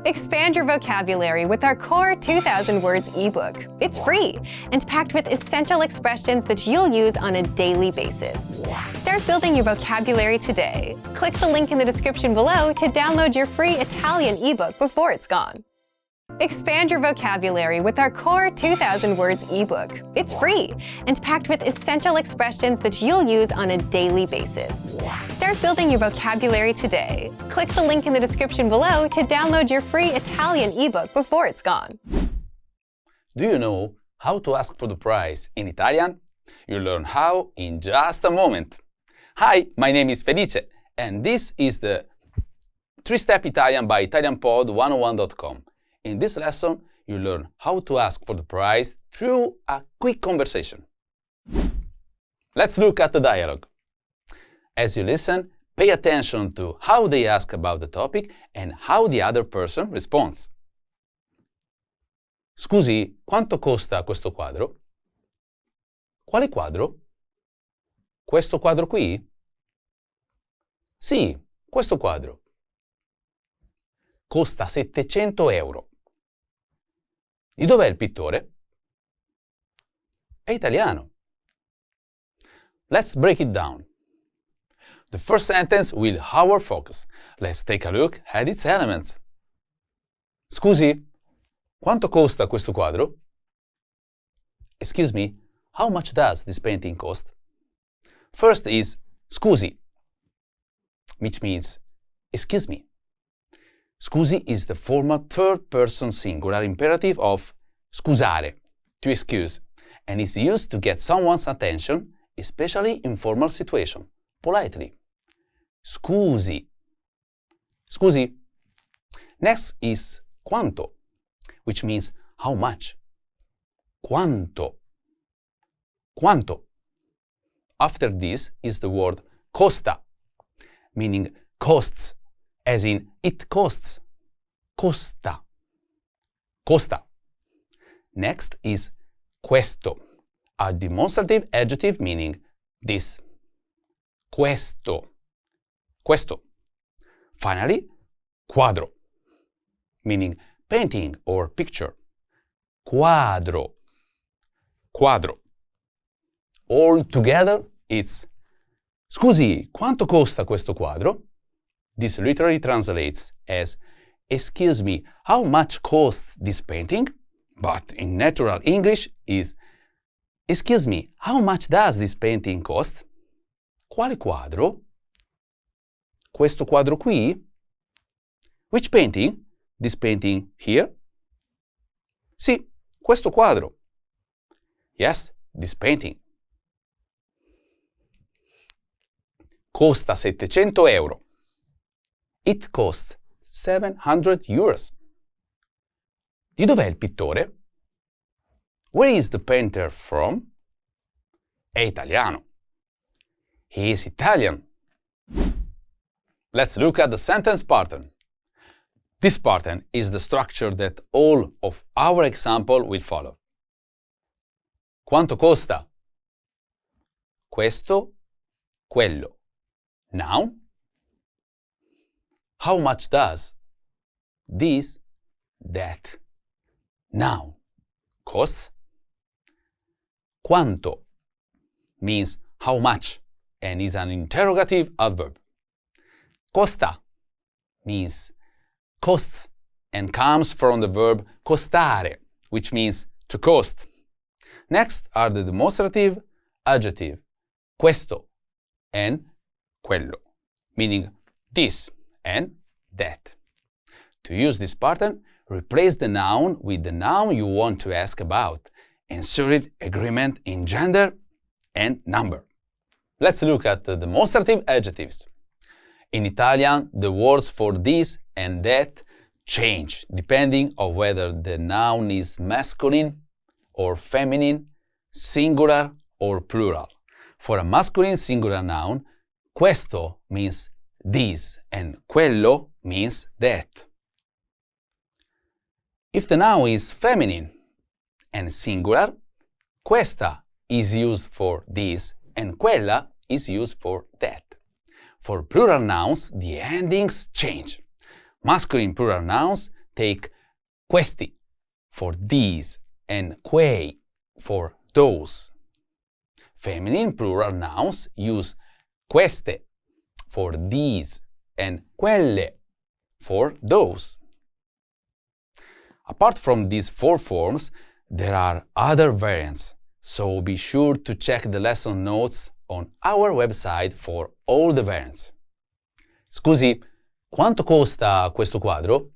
Expand your vocabulary with our Core 2000 Words ebook. It's free and packed with essential expressions that you'll use on a daily basis. Start building your vocabulary today. Click the link in the description below to download your free Italian ebook before it's gone. Expand your vocabulary with our Core 2000 Words ebook. It's free and packed with essential expressions that you'll use on a daily basis. Start building your vocabulary today. Click the link in the description below to download your free Italian ebook before it's gone. Do you know how to ask for the price in Italian? You'll learn how in just a moment. Hi, my name is Felice, and this is the 3-Step Italian by ItalianPod101.com. In this lesson, you learn how to ask for the price through a quick conversation. Let's look at the dialogue. As you listen, pay attention to how they ask about the topic and how the other person responds. Scusi, quanto costa questo quadro? Quale quadro? Questo quadro qui? Sì, questo quadro. Costa 700 euro. Di dov'è il pittore? È italiano. Let's break it down. The first sentence will our focus. Let's take a look at its elements. Scusi, quanto costa questo quadro? Excuse me, how much does this painting cost? First is scusi, which means excuse me. Scusi is the formal third-person singular imperative of scusare, to excuse, and is used to get someone's attention, especially in formal situations, politely. Scusi. Scusi. Next is quanto, which means how much. Quanto. Quanto. After this is the word costa, meaning costs, as in it costs. Costa. Costa. Next is questo, a demonstrative adjective meaning this. Questo. Questo. Finally, quadro, meaning painting or picture. Quadro. Quadro. All together, it's scusi, quanto costa questo quadro? This literally translates as excuse me, how much costs this painting? But in natural English is excuse me, how much does this painting cost? Quale quadro? Questo quadro qui? Which painting? This painting here? Sì, questo quadro. Yes, this painting. Costa 700 euro. It costs 700 euros. Di dov'è il pittore? Where is the painter from? È italiano. He is Italian. Let's look at the sentence pattern. This pattern is the structure that all of our example will follow. Quanto costa? Questo, quello. Noun. How much does? This, that. Noun. Costs. Quanto means how much and is an interrogative adverb. Costa means costs and comes from the verb costare, which means to cost. Next are the demonstrative adjective questo and quello, meaning this and that. To use this pattern, replace the noun with the noun you want to ask about. Insert agreement in gender and number. Let's look at the demonstrative adjectives. In Italian, the words for this and that change depending on whether the noun is masculine or feminine, singular or plural. For a masculine singular noun, questo means this and quello means that. If the noun is feminine and singular, questa is used for this and quella is used for that. For plural nouns, the endings change. Masculine plural nouns take questi for these and quei for those. Feminine plural nouns use queste for these and quelle for those. Apart from these four forms, there are other variants, so be sure to check the lesson notes on our website for all the variants. Scusi, quanto costa questo quadro?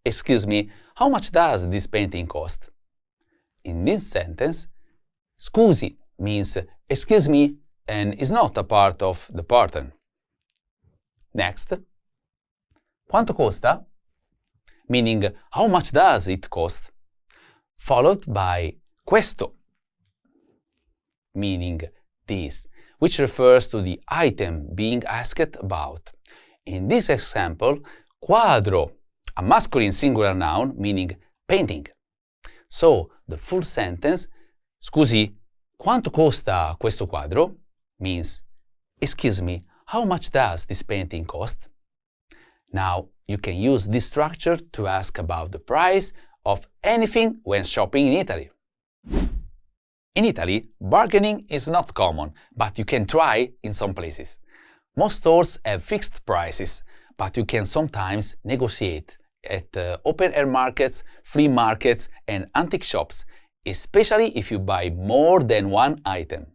Excuse me, how much does this painting cost? In this sentence, scusi means excuse me and is not a part of the pattern. Next, quanto costa? Meaning how much does it cost? Followed by questo, meaning this, which refers to the item being asked about. In this example, quadro, a masculine singular noun meaning painting. So, the full sentence, scusi, quanto costa questo quadro? Means, excuse me, how much does this painting cost? Now, you can use this structure to ask about the price of anything when shopping in Italy. In Italy, bargaining is not common, but you can try in some places. Most stores have fixed prices, but you can sometimes negotiate at open-air markets, flea markets, and antique shops, especially if you buy more than one item.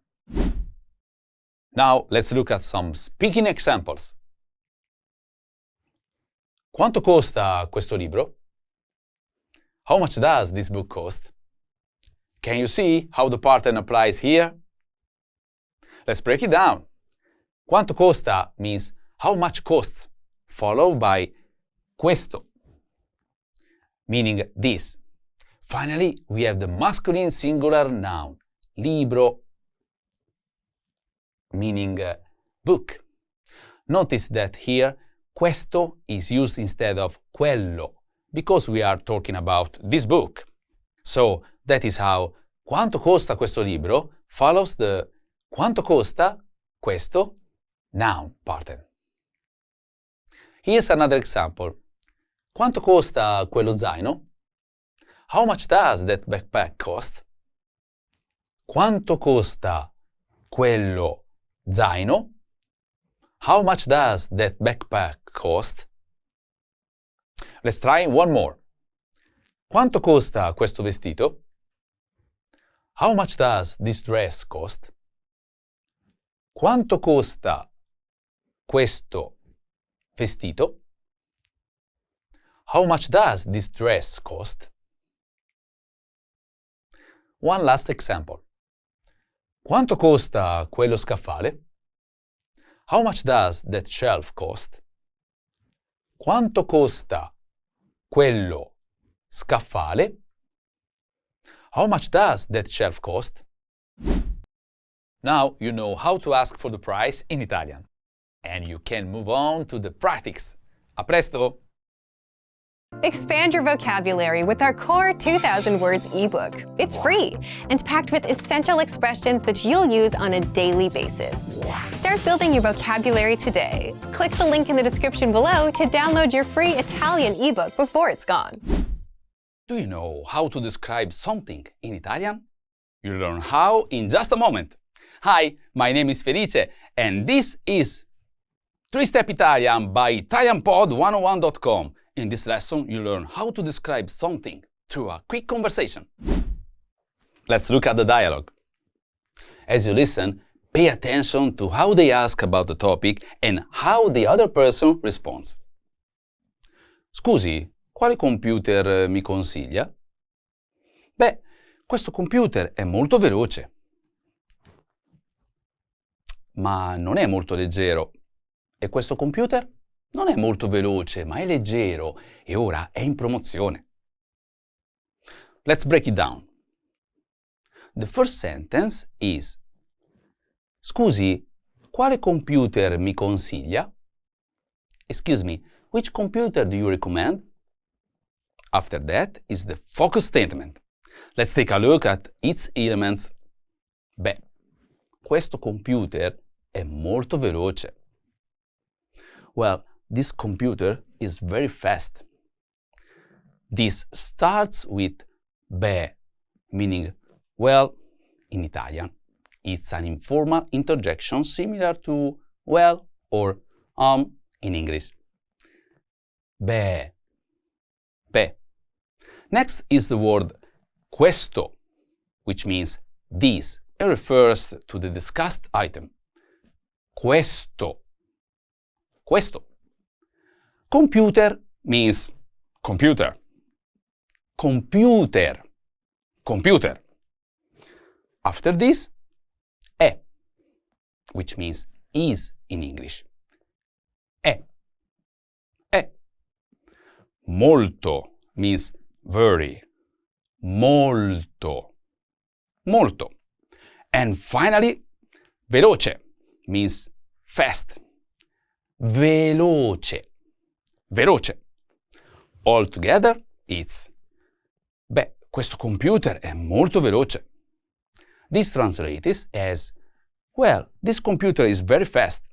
Now, let's look at some speaking examples. Quanto costa questo libro? How much does this book cost? Can you see how the pattern applies here? Let's break it down. Quanto costa means how much costs, followed by questo, meaning this. Finally, we have the masculine singular noun, libro, meaning book. Notice that here, questo is used instead of quello, because we are talking about this book. So, that is how quanto costa questo libro follows the quanto costa questo noun pattern. Here's another example. Quanto costa quello zaino? How much does that backpack cost? Quanto costa quello zaino? How much does that backpack cost? Let's try one more. Quanto costa questo vestito? How much does this dress cost? Quanto costa questo vestito? How much does this dress cost? One last example. Quanto costa quello scaffale? How much does that shelf cost? Quanto costa quello scaffale? How much does that shelf cost? Now you know how to ask for the price in Italian. And you can move on to the practice. A presto! Expand your vocabulary with our Core 2000 Words ebook. It's free and packed with essential expressions that you'll use on a daily basis. Start building your vocabulary today. Click the link in the description below to download your free Italian ebook before it's gone. Do you know how to describe something in Italian? You'll learn how in just a moment. Hi, my name is Felice, and this is 3-Step Italian by ItalianPod101.com. In this lesson, you learn how to describe something through a quick conversation. Let's look at the dialogue. As you listen, pay attention to how they ask about the topic and how the other person responds. Scusi, quale computer mi consiglia? Beh, questo computer è molto veloce. Ma non è molto leggero. E questo computer? Non è molto veloce, ma è leggero e ora è in promozione. Let's break it down. The first sentence is: Scusi, quale computer mi consiglia? Excuse me, which computer do you recommend? After that is the focus statement. Let's take a look at its elements. Beh, questo computer è molto veloce. Well, this computer is very fast. This starts with be, meaning well in Italian. It's an informal interjection similar to well or in English. Be. Be. Next is the word questo, which means this and refers to the discussed item. Questo. Questo. Computer means computer. Computer. Computer. After this, è, which means is in English. È. È. Molto means very. Molto. Molto. And finally, veloce means fast. Veloce. Veloce. All together, it's beh, questo computer è molto veloce. This translates as, well, this computer is very fast.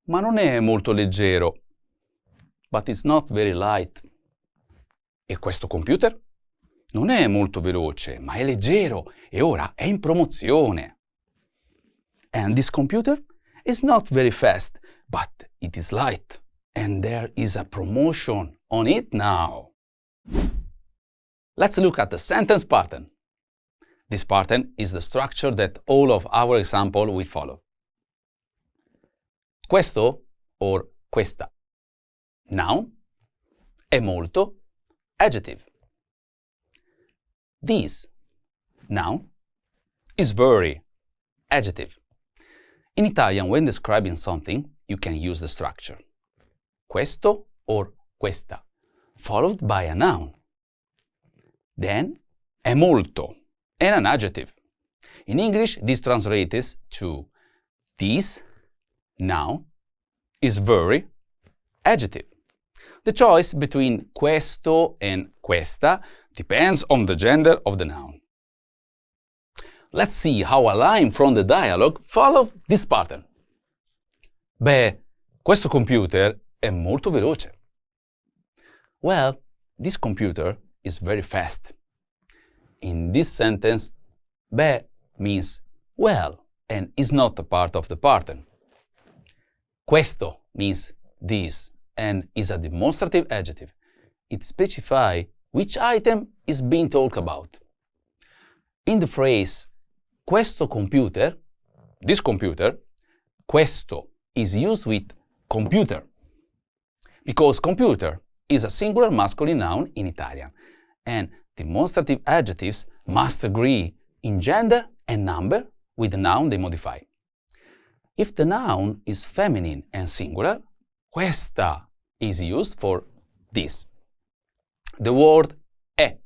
Ma non è molto leggero. But it's not very light. E questo computer? Non è molto veloce, ma è leggero e ora è in promozione. And this computer is not very fast, but it is light. And there is a promotion on it now. Let's look at the sentence pattern. This pattern is the structure that all of our example will follow. Questo or questa. Noun. È molto. Adjective. This. Noun. Is very. Adjective. In Italian, when describing something, you can use the structure questo or questa, followed by a noun. Then, è molto, and an adjective. In English, this translates to this, noun, is very, adjective. The choice between questo and questa depends on the gender of the noun. Let's see how a line from the dialogue follows this pattern. Beh, questo computer è molto veloce. Well, this computer is very fast. In this sentence, beh means well and is not a part of the pattern. Questo means this and is a demonstrative adjective. It specifies which item is being talked about. In the phrase questo computer, this computer, questo is used with computer because computer is a singular masculine noun in Italian and demonstrative adjectives must agree in gender and number with the noun they modify. If the noun is feminine and singular, questa is used for this. The word è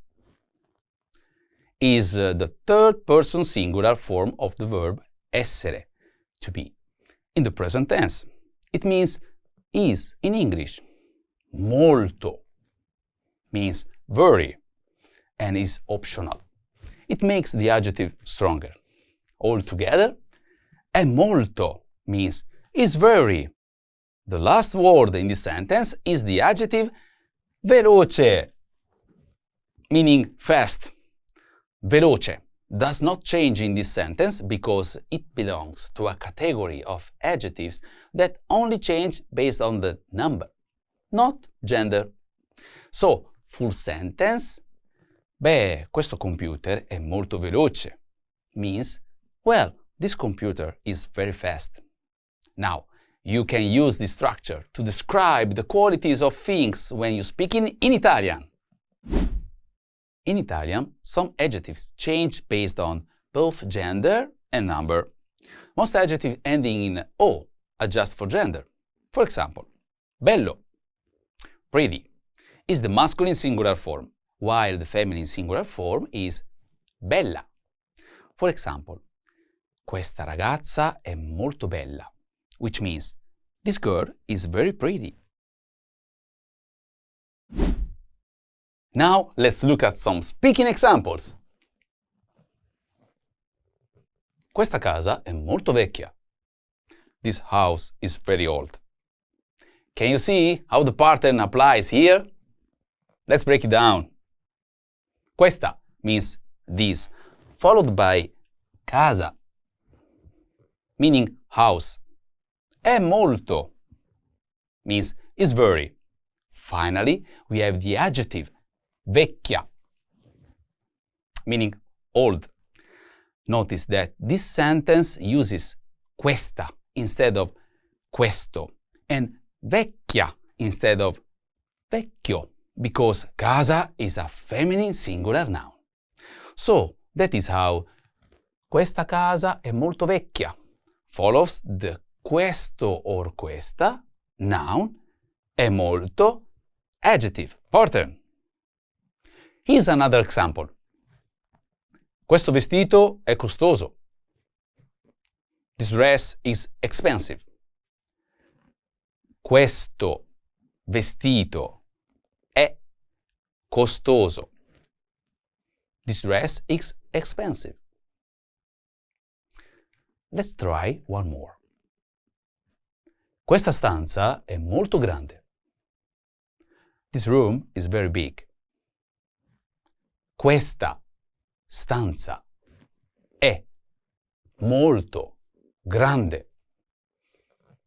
is the third person singular form of the verb essere, to be. In the present tense, it means is in English. Molto means very and is optional. It makes the adjective stronger. Altogether, è molto means is very. The last word in this sentence is the adjective veloce, meaning fast. Veloce does not change in this sentence because it belongs to a category of adjectives that only change based on the number, not gender. So, full sentence, beh, questo computer è molto veloce, means, well, this computer is very fast. Now, you can use this structure to describe the qualities of things when you speak in Italian. In Italian, some adjectives change based on both gender and number. Most adjectives ending in O adjust for gender. For example, bello, pretty, is the masculine singular form, while the feminine singular form is bella. For example, questa ragazza è molto bella, which means this girl is very pretty. Now, let's look at some speaking examples. Questa casa è molto vecchia. This house is very old. Can you see how the pattern applies here? Let's break it down. Questa means this, followed by casa, meaning house. È molto means is very. Finally, we have the adjective vecchia, meaning old. Notice that this sentence uses questa instead of questo and vecchia instead of vecchio, because casa is a feminine singular noun. So that is how questa casa è molto vecchia follows the questo or questa noun è molto adjective pattern. Here's another example. Questo vestito è costoso. This dress is expensive. Questo vestito è costoso. This dress is expensive. Let's try one more. Questa stanza è molto grande. This room is very big. Questa stanza è molto grande.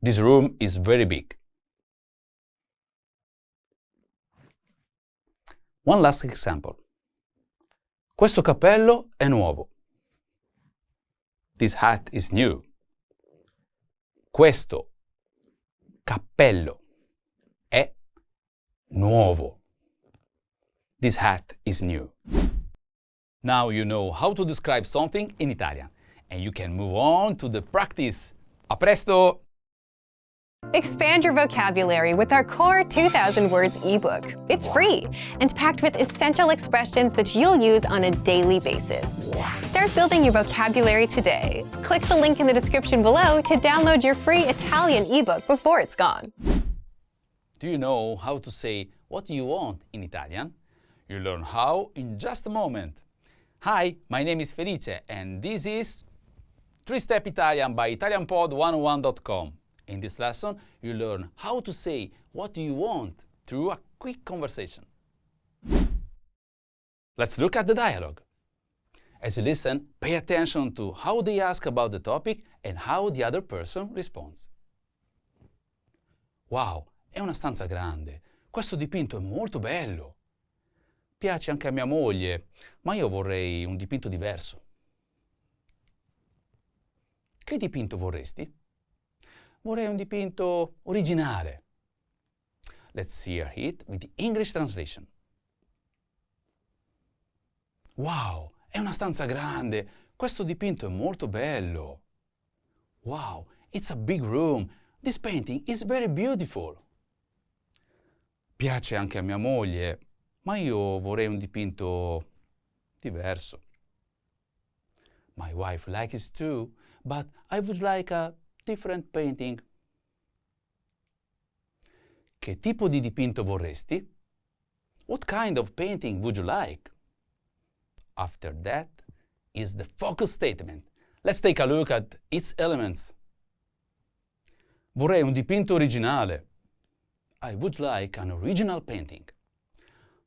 This room is very big. One last example. Questo cappello è nuovo. This hat is new. Questo cappello è nuovo. This hat is new. Now you know how to describe something in Italian, and you can move on to the practice. A presto! Expand your vocabulary with our Core 2000 Words ebook. It's free and packed with essential expressions that you'll use on a daily basis. Start building your vocabulary today. Click the link in the description below to download your free Italian ebook before it's gone. Do you know how to say what you want in Italian? You'll learn how in just a moment. Hi, my name is Felice, and this is 3-Step Italian by ItalianPod101.com. In this lesson, you learn how to say what you want through a quick conversation. Let's look at the dialogue. As you listen, pay attention to how they ask about the topic and how the other person responds. Wow, è una stanza grande. Questo dipinto è molto bello. Piace anche a mia moglie, ma io vorrei un dipinto diverso. Che dipinto vorresti? Vorrei un dipinto originale. Let's hear it with the English translation. Wow, è una stanza grande. Questo dipinto è molto bello. Wow, it's a big room. This painting is very beautiful. Piace anche a mia moglie, ma io vorrei un dipinto diverso. My wife likes it too, but I would like a different painting. Che tipo di dipinto vorresti? What kind of painting would you like? After that is the focus statement. Let's take a look at its elements. Vorrei un dipinto originale. I would like an original painting.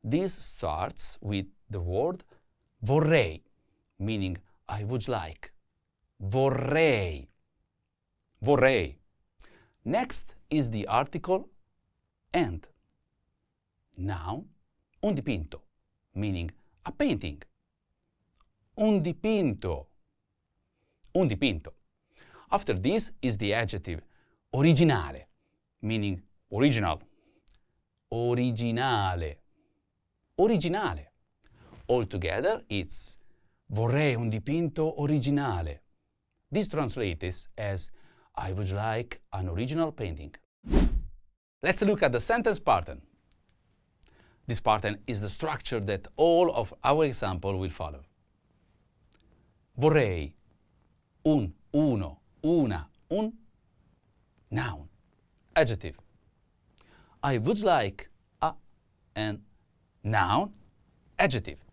This starts with the word vorrei, meaning I would like. Vorrei. Vorrei. Next is the article and. Noun, un dipinto, meaning a painting. Un dipinto. Un dipinto. After this is the adjective originale, meaning original. Originale. Originale. Altogether, it's vorrei un dipinto originale. This translates as I would like an original painting. Let's look at the sentence pattern. This pattern is the structure that all of our example will follow. Vorrei, un, uno, una, un, noun, adjective. I would like a, an noun, adjective.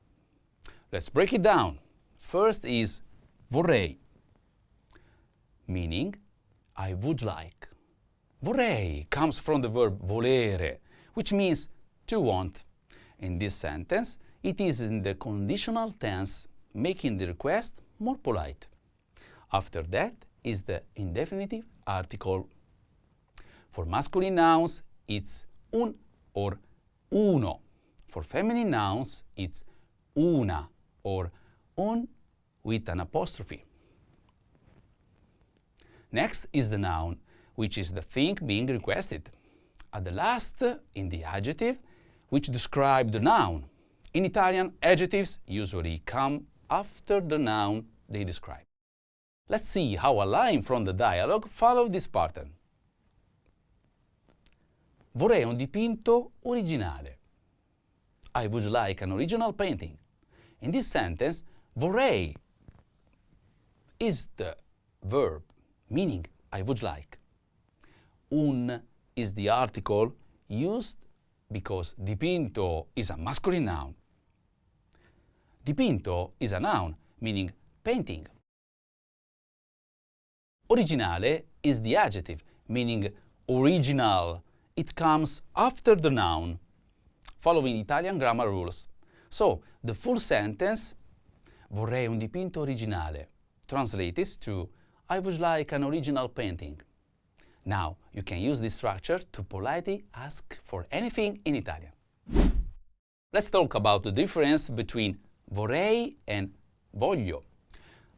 Let's break it down. First is vorrei, meaning I would like. Vorrei comes from the verb volere, which means to want. In this sentence, it is in the conditional tense, making the request more polite. After that is the indefinitive article. For masculine nouns, it's un or uno. For feminine nouns, it's una or un with an apostrophe. Next is the noun, which is the thing being requested. At the last, in the adjective, which describe the noun. In Italian, adjectives usually come after the noun they describe. Let's see how a line from the dialogue follows this pattern. Vorrei un dipinto originale. I would like an original painting. In this sentence, vorrei is the verb, meaning I would like. Un is the article used because dipinto is a masculine noun. Dipinto is a noun, meaning painting. Originale is the adjective, meaning original. It comes after the noun, following Italian grammar rules. So, the full sentence, vorrei un dipinto originale, translates to, I would like an original painting. Now, you can use this structure to politely ask for anything in Italian. Let's talk about the difference between vorrei and voglio.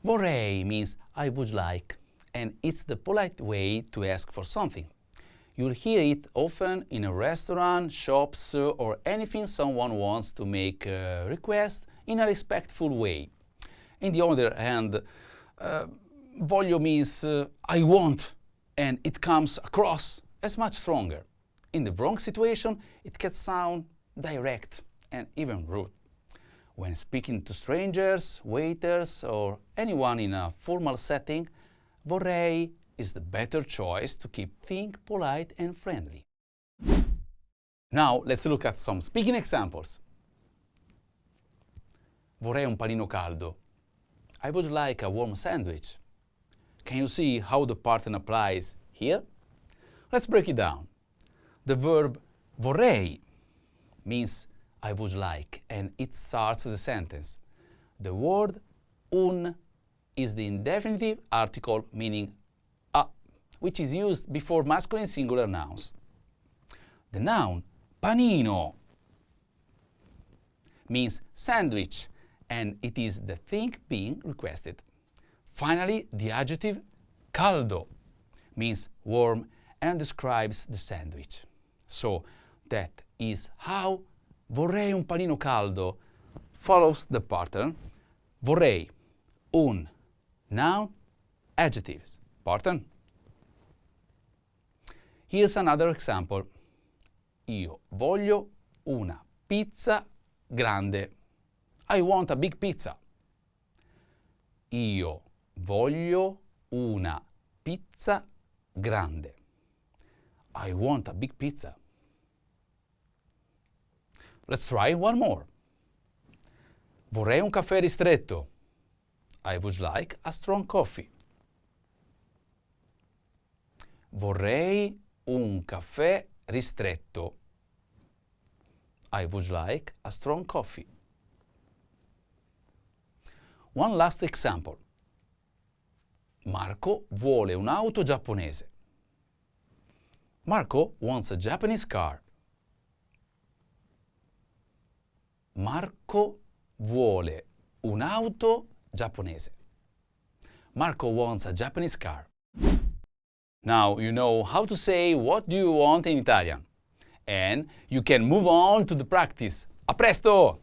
Vorrei means I would like, and it's the polite way to ask for something. You'll hear it often in a restaurant, shops, or anything someone wants to make a request in a respectful way. On the other hand, voglio means I want, and it comes across as much stronger. In the wrong situation, it can sound direct and even rude. When speaking to strangers, waiters, or anyone in a formal setting, vorrei is the better choice to keep things polite and friendly. Now, let's look at some speaking examples. Vorrei un panino caldo. I would like a warm sandwich. Can you see how the pattern applies here? Let's break it down. The verb vorrei means I would like, and it starts the sentence. The word un is the indefinitive article meaning a, which is used before masculine singular nouns. The noun panino means sandwich, and it is the thing being requested. Finally, the adjective caldo means warm and describes the sandwich. So that is how vorrei un panino caldo follows the pattern vorrei, un, noun, adjectives. Pattern. Here's another example. Io voglio una pizza grande. I want a big pizza. Io voglio una pizza grande. I want a big pizza. Let's try one more. Vorrei un caffè ristretto. I would like a strong coffee. Vorrei un caffè ristretto. I would like a strong coffee. One last example. Marco vuole un'auto giapponese. Marco wants a Japanese car. Marco vuole un'auto giapponese. Marco wants a Japanese car. Now you know how to say what do you want in Italian. And you can move on to the practice. A presto!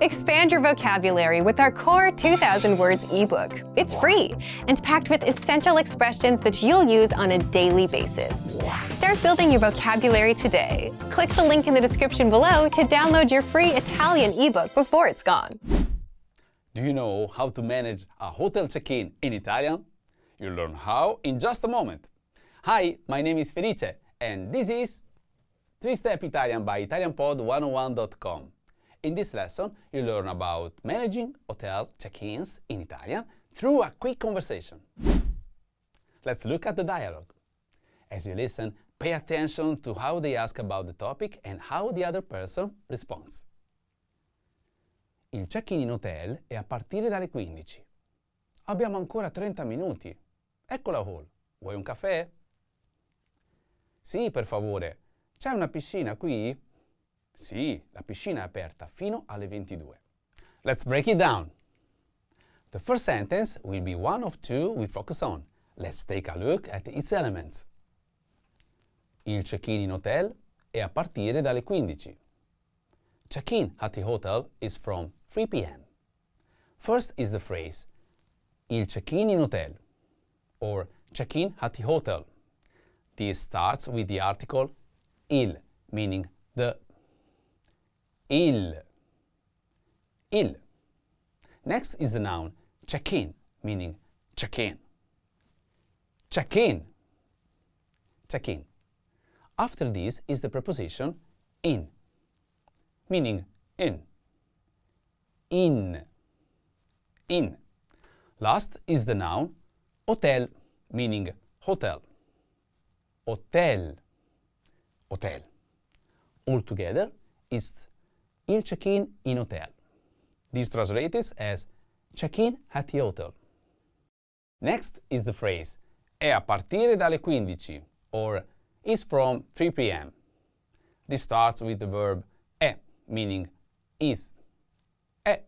Expand your vocabulary with our Core 2000 Words ebook. It's free and packed with essential expressions that you'll use on a daily basis. Start building your vocabulary today. Click the link in the description below to download your free Italian ebook before it's gone. Do you know how to manage a hotel check-in in Italian? You'll learn how in just a moment. Hi, my name is Felice, and this is 3-Step Italian by ItalianPod101.com. In this lesson, you learn about managing hotel check-ins in Italian through a quick conversation. Let's look at the dialogue. As you listen, pay attention to how they ask about the topic and how the other person responds. Il check-in in hotel è a partire dalle 15. Abbiamo ancora 30 minuti. Ecco la hall. Vuoi un caffè? Sì, per favore. C'è una piscina qui? Sì, la piscina è aperta fino alle 22. Let's break it down. The first sentence will be one of two we focus on. Let's take a look at its elements. Il check-in in hotel è a partire dalle 15. Check-in at the hotel is from 3 p.m. First is the phrase il check-in in hotel or check-in at the hotel. This starts with the article il, meaning the. Il. Next is the noun check-in, meaning check-in. Check-in. After this is the preposition in, meaning in. Last is the noun hotel, meaning hotel. Hotel. Altogether, it's il check-in in hotel. This translates as check-in at the hotel. Next is the phrase è a partire dalle 15 or is from 3 p.m. This starts with the verb è, meaning is. È.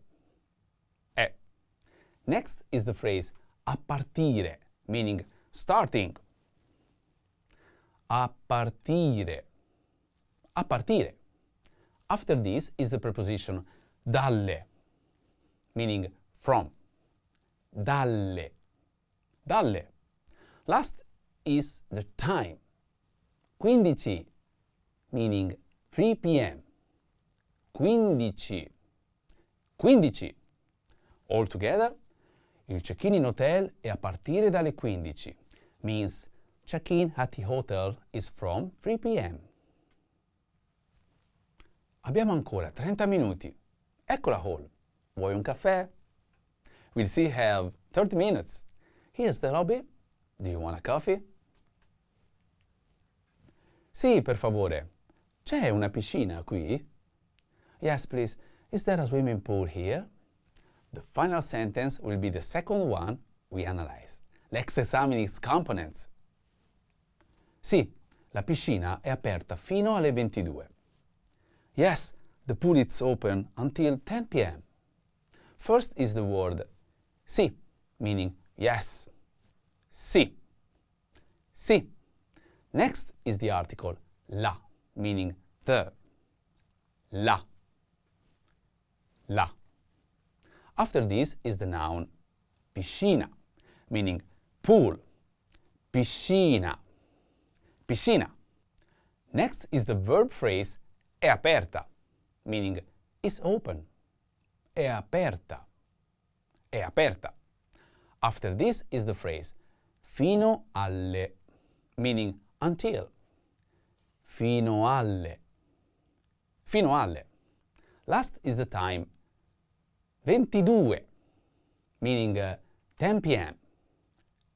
Next is the phrase a partire, meaning starting. A partire. After this is the preposition dalle, meaning from. Dalle. Last is the time. 15, meaning 3 p.m. 15. Altogether, il check-in in hotel è a partire dalle 15. Means check-in at the hotel is from 3 p.m. Abbiamo ancora 30 minuti. Ecco la hall. Vuoi un caffè? We'll still have 30 minutes. Here's the lobby. Do you want a coffee? Sì, per favore. C'è una piscina qui? Yes, please. Is there a swimming pool here? The final sentence will be the second one we analyze. Let's examine its components. Sì, la piscina è aperta fino alle 22. Yes, the pool is open until 10 p.m. First is the word sì, meaning yes. Sì. Next is the article la, meaning the. La. After this is the noun piscina, meaning pool. Piscina. Next is the verb phrase è aperta, meaning is open. È aperta. After this is the phrase fino alle, meaning until. Fino alle. Last is the time 22, meaning 10 p.m.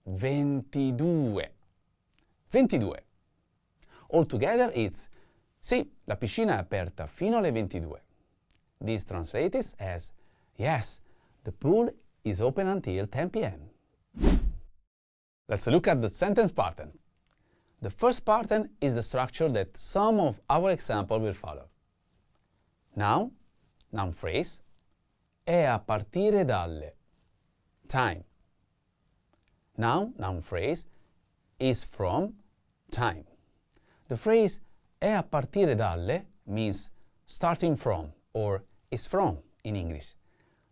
22. Altogether it's sì, la piscina è aperta fino alle 22. This translates as yes, the pool is open until 10 p.m. Let's look at the sentence pattern. The first pattern is the structure that some of our example will follow. Noun phrase, è a partire dalle. Time. Noun phrase, is from. Time. The phrase è a partire dalle means starting from or is from in English.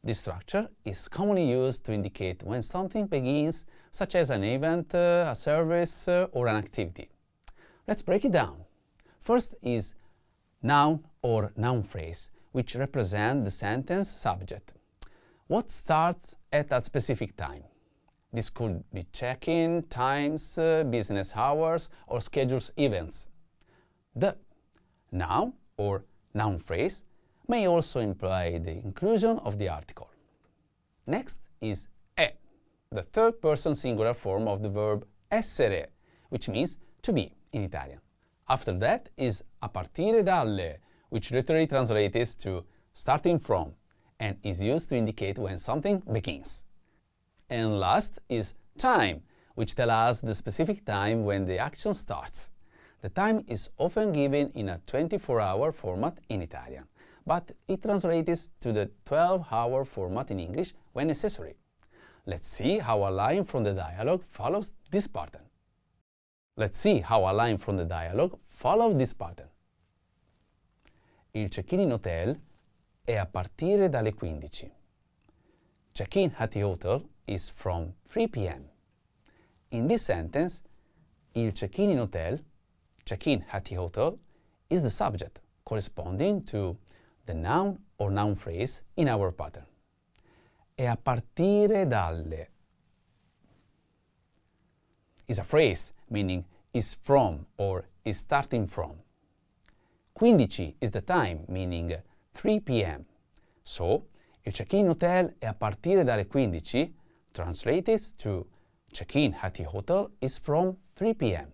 This structure is commonly used to indicate when something begins, such as an event, a service, or an activity. Let's break it down. First is noun or noun phrase, which represent the sentence subject. What starts at a specific time? This could be check-in, times, business hours, or schedules events. The noun or noun phrase may also imply the inclusion of the article. Next is è, the third person singular form of the verb essere, which means to be in Italian. After that is a partire dalle, which literally translates to starting from and is used to indicate when something begins. And last is time, which tells us the specific time when the action starts. The time is often given in a 24-hour format in Italian, but it translates to the 12-hour format in English when necessary. Let's see how a line from the dialogue follows this pattern. Il check-in in hotel è a partire dalle 15. Check-in at the hotel is from 3 p.m. In this sentence, il check-in in hotel, check-in at the hotel, is the subject corresponding to the noun or noun phrase in our pattern. È a partire dalle is a phrase meaning is from or is starting from. 15 is the time meaning 3 p.m. So, il check-in in hotel è a partire dalle 15 translates to check-in at the hotel is from 3 p.m.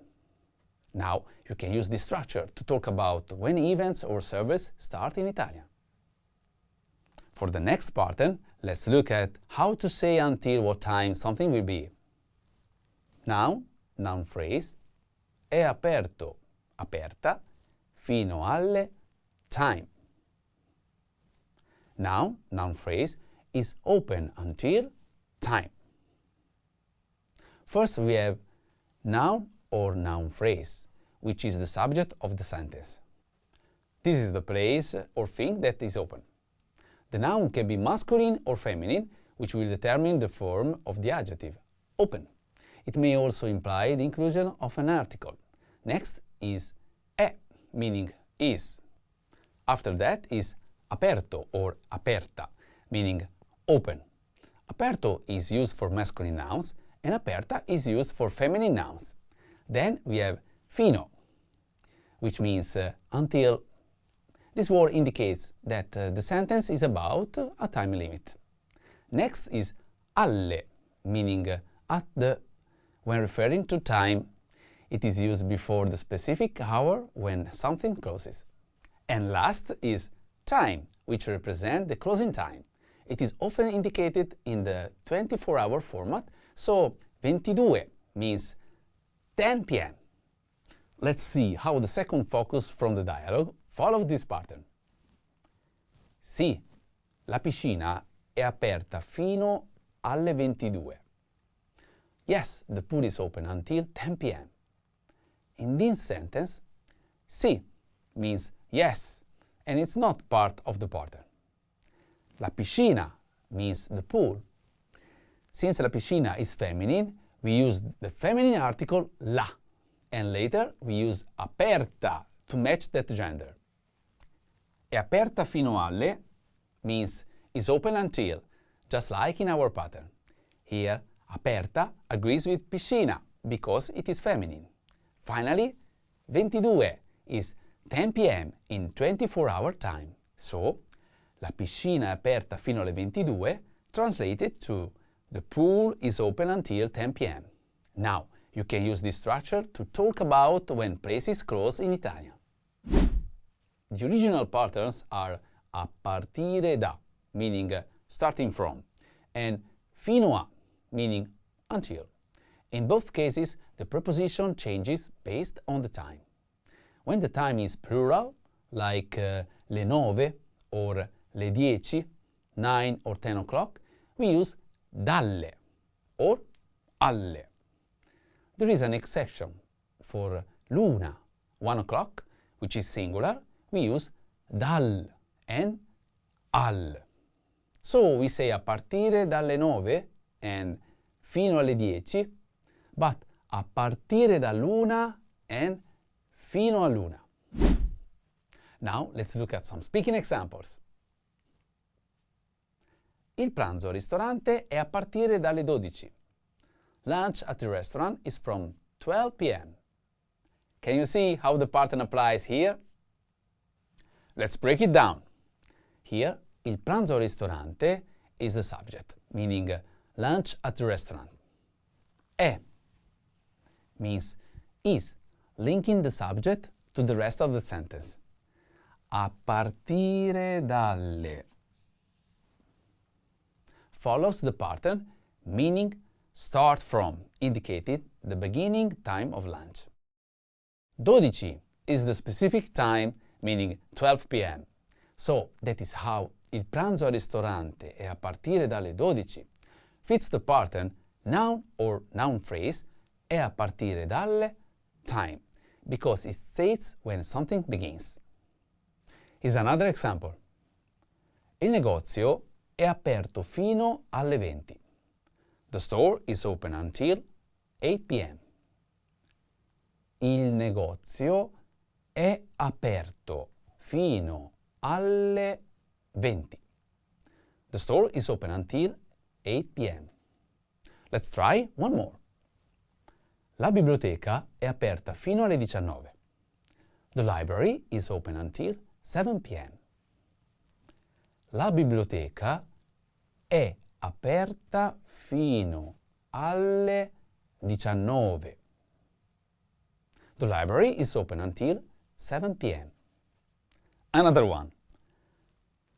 Now, you can use this structure to talk about when events or service start in Italian. For the next pattern, let's look at how to say until what time something will be. Noun, noun phrase, è aperto, aperta, fino alle time. Noun, noun phrase, is open until time. First we have noun or noun phrase, which is the subject of the sentence. This is the place or thing that is open. The noun can be masculine or feminine, which will determine the form of the adjective, open. It may also imply the inclusion of an article. Next is è, meaning is. After that is aperto or aperta, meaning open. Aperto is used for masculine nouns and aperta is used for feminine nouns. Then we have fino, which means until. This word indicates that the sentence is about a time limit. Next is alle, meaning at the, when referring to time. It is used before the specific hour when something closes. And last is time, which represents the closing time. It is often indicated in the 24-hour format, so 22 means 10 p.m. Let's see how the second focus from the dialogue follows this pattern. Sì, la piscina è aperta fino alle 22. Yes, the pool is open until 10 p.m. In this sentence, sì means yes, and it's not part of the pattern. La piscina means the pool. Since la piscina is feminine, we use the feminine article la, and later we use aperta to match that gender. È aperta fino alle means is open until, just like in our pattern. Here, aperta agrees with piscina because it is feminine. Finally, 22 is 10 p.m. in 24-hour time. So, la piscina è aperta fino alle 22 translated to the pool is open until 10 p.m. Now, you can use this structure to talk about when places close in Italian. The original patterns are a partire da, meaning starting from, and fino a, meaning until. In both cases, the preposition changes based on the time. When the time is plural, like le 9 or le 10, 9 or 10 o'clock, we use dalle or alle. There is an exception. For l'una, 1 o'clock, which is singular, we use dal and al. So we say a partire dalle 9 and fino alle 10, but a partire dall'una and fino all'una. Now let's look at some speaking examples. Il pranzo al ristorante è a partire dalle 12. Lunch at the restaurant is from 12 p.m. Can you see how the pattern applies here? Let's break it down. Here, il pranzo al ristorante is the subject, meaning lunch at the restaurant. È means is, linking the subject to the rest of the sentence. A partire dalle follows the pattern, meaning start from, indicated the beginning time of lunch. 12 is the specific time, meaning 12 p.m. So that is how il pranzo al ristorante è a partire dalle 12 fits the pattern noun or noun phrase è a partire dalle time, because it states when something begins. Here's another example. Il negozio è aperto fino alle 20. The store is open until 8 p.m. Il negozio è aperto fino alle 20. The store is open until 8 p.m. Let's try one more. La biblioteca è aperta fino alle 19. The library is open until 7 p.m. La biblioteca è aperta fino alle 19. The library is open until 7 p.m. Another one.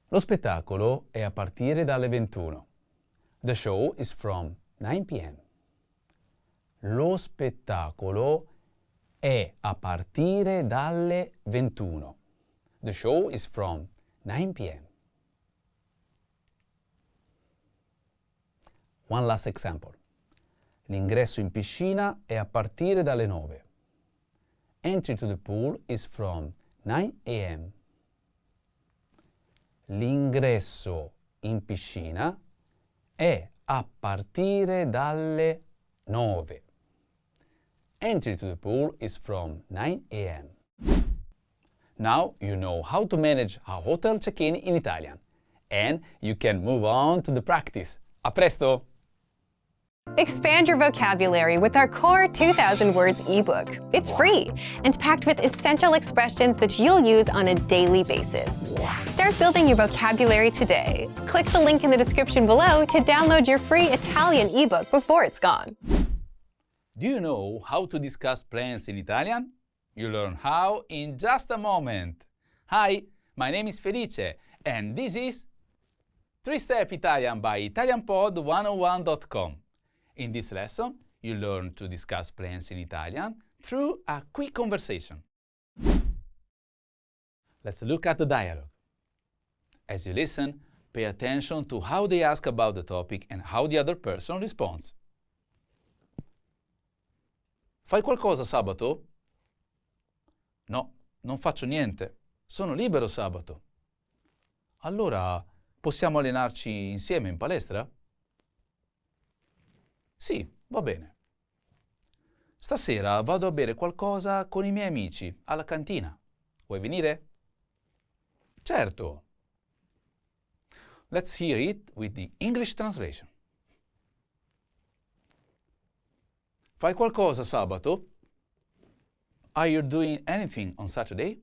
Lo spettacolo è a partire dalle 21. The show is from 9 p.m. Lo spettacolo è a partire dalle 21. The show is from 9 p.m. One last example. L'ingresso in piscina è a partire dalle 9. Entry to the pool is from 9 a.m. L'ingresso in piscina è a partire dalle 9. Entry to the pool is from 9 a.m. Now you know how to manage a hotel check-in in Italian, and you can move on to the practice. A presto! Expand your vocabulary with our Core 2000 Words ebook. It's free and packed with essential expressions that you'll use on a daily basis. Start building your vocabulary today. Click the link in the description below to download your free Italian ebook before it's gone. Do you know how to discuss plans in Italian? You learn how in just a moment. Hi, my name is Felice, and this is 3-Step Italian by ItalianPod101.com. In this lesson, you learn to discuss plans in Italian through a quick conversation. Let's look at the dialogue. As you listen, pay attention to how they ask about the topic and how the other person responds. Fai qualcosa sabato? No, non faccio niente. Sono libero sabato. Allora, possiamo allenarci insieme in palestra? Sì, va bene. Stasera vado a bere qualcosa con i miei amici alla cantina. Vuoi venire? Certo. Let's hear it with the English translation. Fai qualcosa sabato? Are you doing anything on Saturday?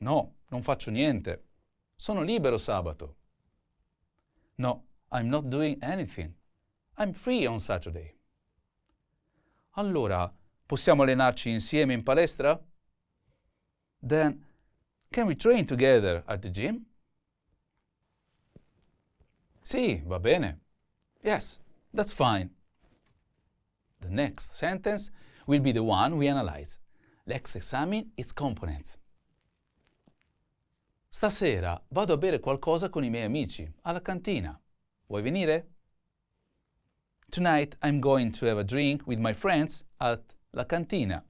No, non faccio niente. Sono libero sabato. No, I'm not doing anything. I'm free on Saturday. Allora, possiamo allenarci insieme in palestra? Then, can we train together at the gym? Sì, va bene. Yes, that's fine. The next sentence will be the one we analyze. Let's examine its components. Stasera vado a bere qualcosa con i miei amici alla cantina. Vuoi venire? Tonight I'm going to have a drink with my friends at La Cantina.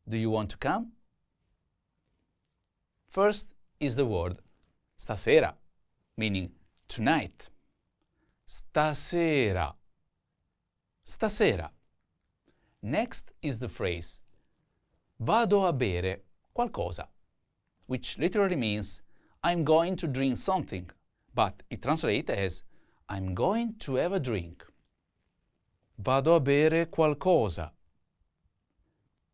Do you want to come? First is the word stasera, meaning tonight. Stasera. Stasera. Next is the phrase vado a bere qualcosa, which literally means I'm going to drink something, but it translates as I'm going to have a drink. Vado a bere qualcosa.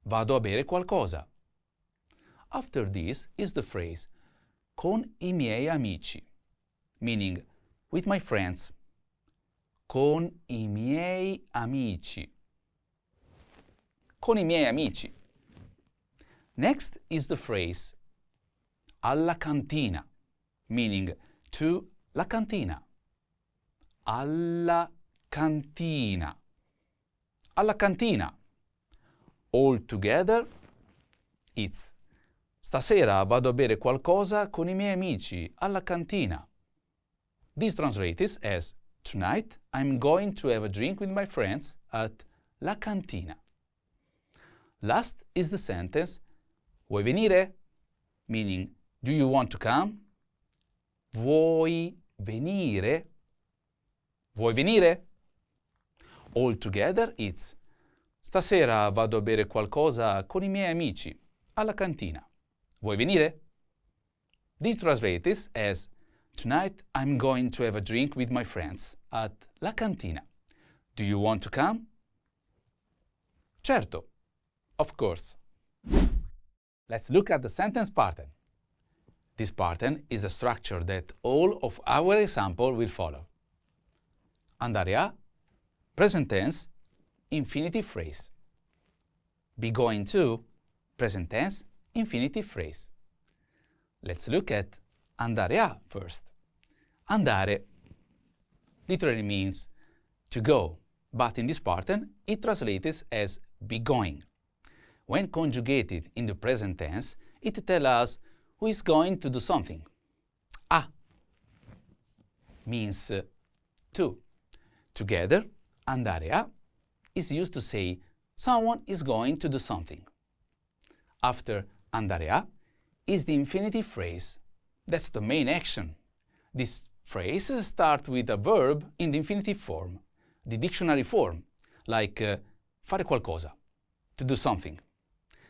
Vado a bere qualcosa. After this is the phrase con i miei amici, meaning with my friends. Con i miei amici. Con i miei amici. Next is the phrase alla cantina, meaning to la cantina. Alla cantina. Alla cantina. All together, it's stasera vado a bere qualcosa con I miei amici alla cantina. This translates as tonight I'm going to have a drink with my friends at la cantina. Last is the sentence vuoi venire? Meaning, do you want to come? Vuoi venire? Vuoi venire? All together it's stasera vado a bere qualcosa con I miei amici alla cantina. Vuoi venire? This translates as tonight I'm going to have a drink with my friends at la cantina. Do you want to come? Certo. Of course. Let's look at the sentence pattern. This pattern is the structure that all of our example will follow. Andare a, present tense, infinitive phrase. Be going to, present tense, infinitive phrase. Let's look at andare a first. Andare literally means to go, but in this pattern it translates as be going. When conjugated in the present tense, it tells us who is going to do something. A means to. Together, andare a is used to say someone is going to do something. After andare a is the infinitive phrase. That's the main action. This phrase starts with a verb in the infinitive form, the dictionary form, like fare qualcosa, to do something.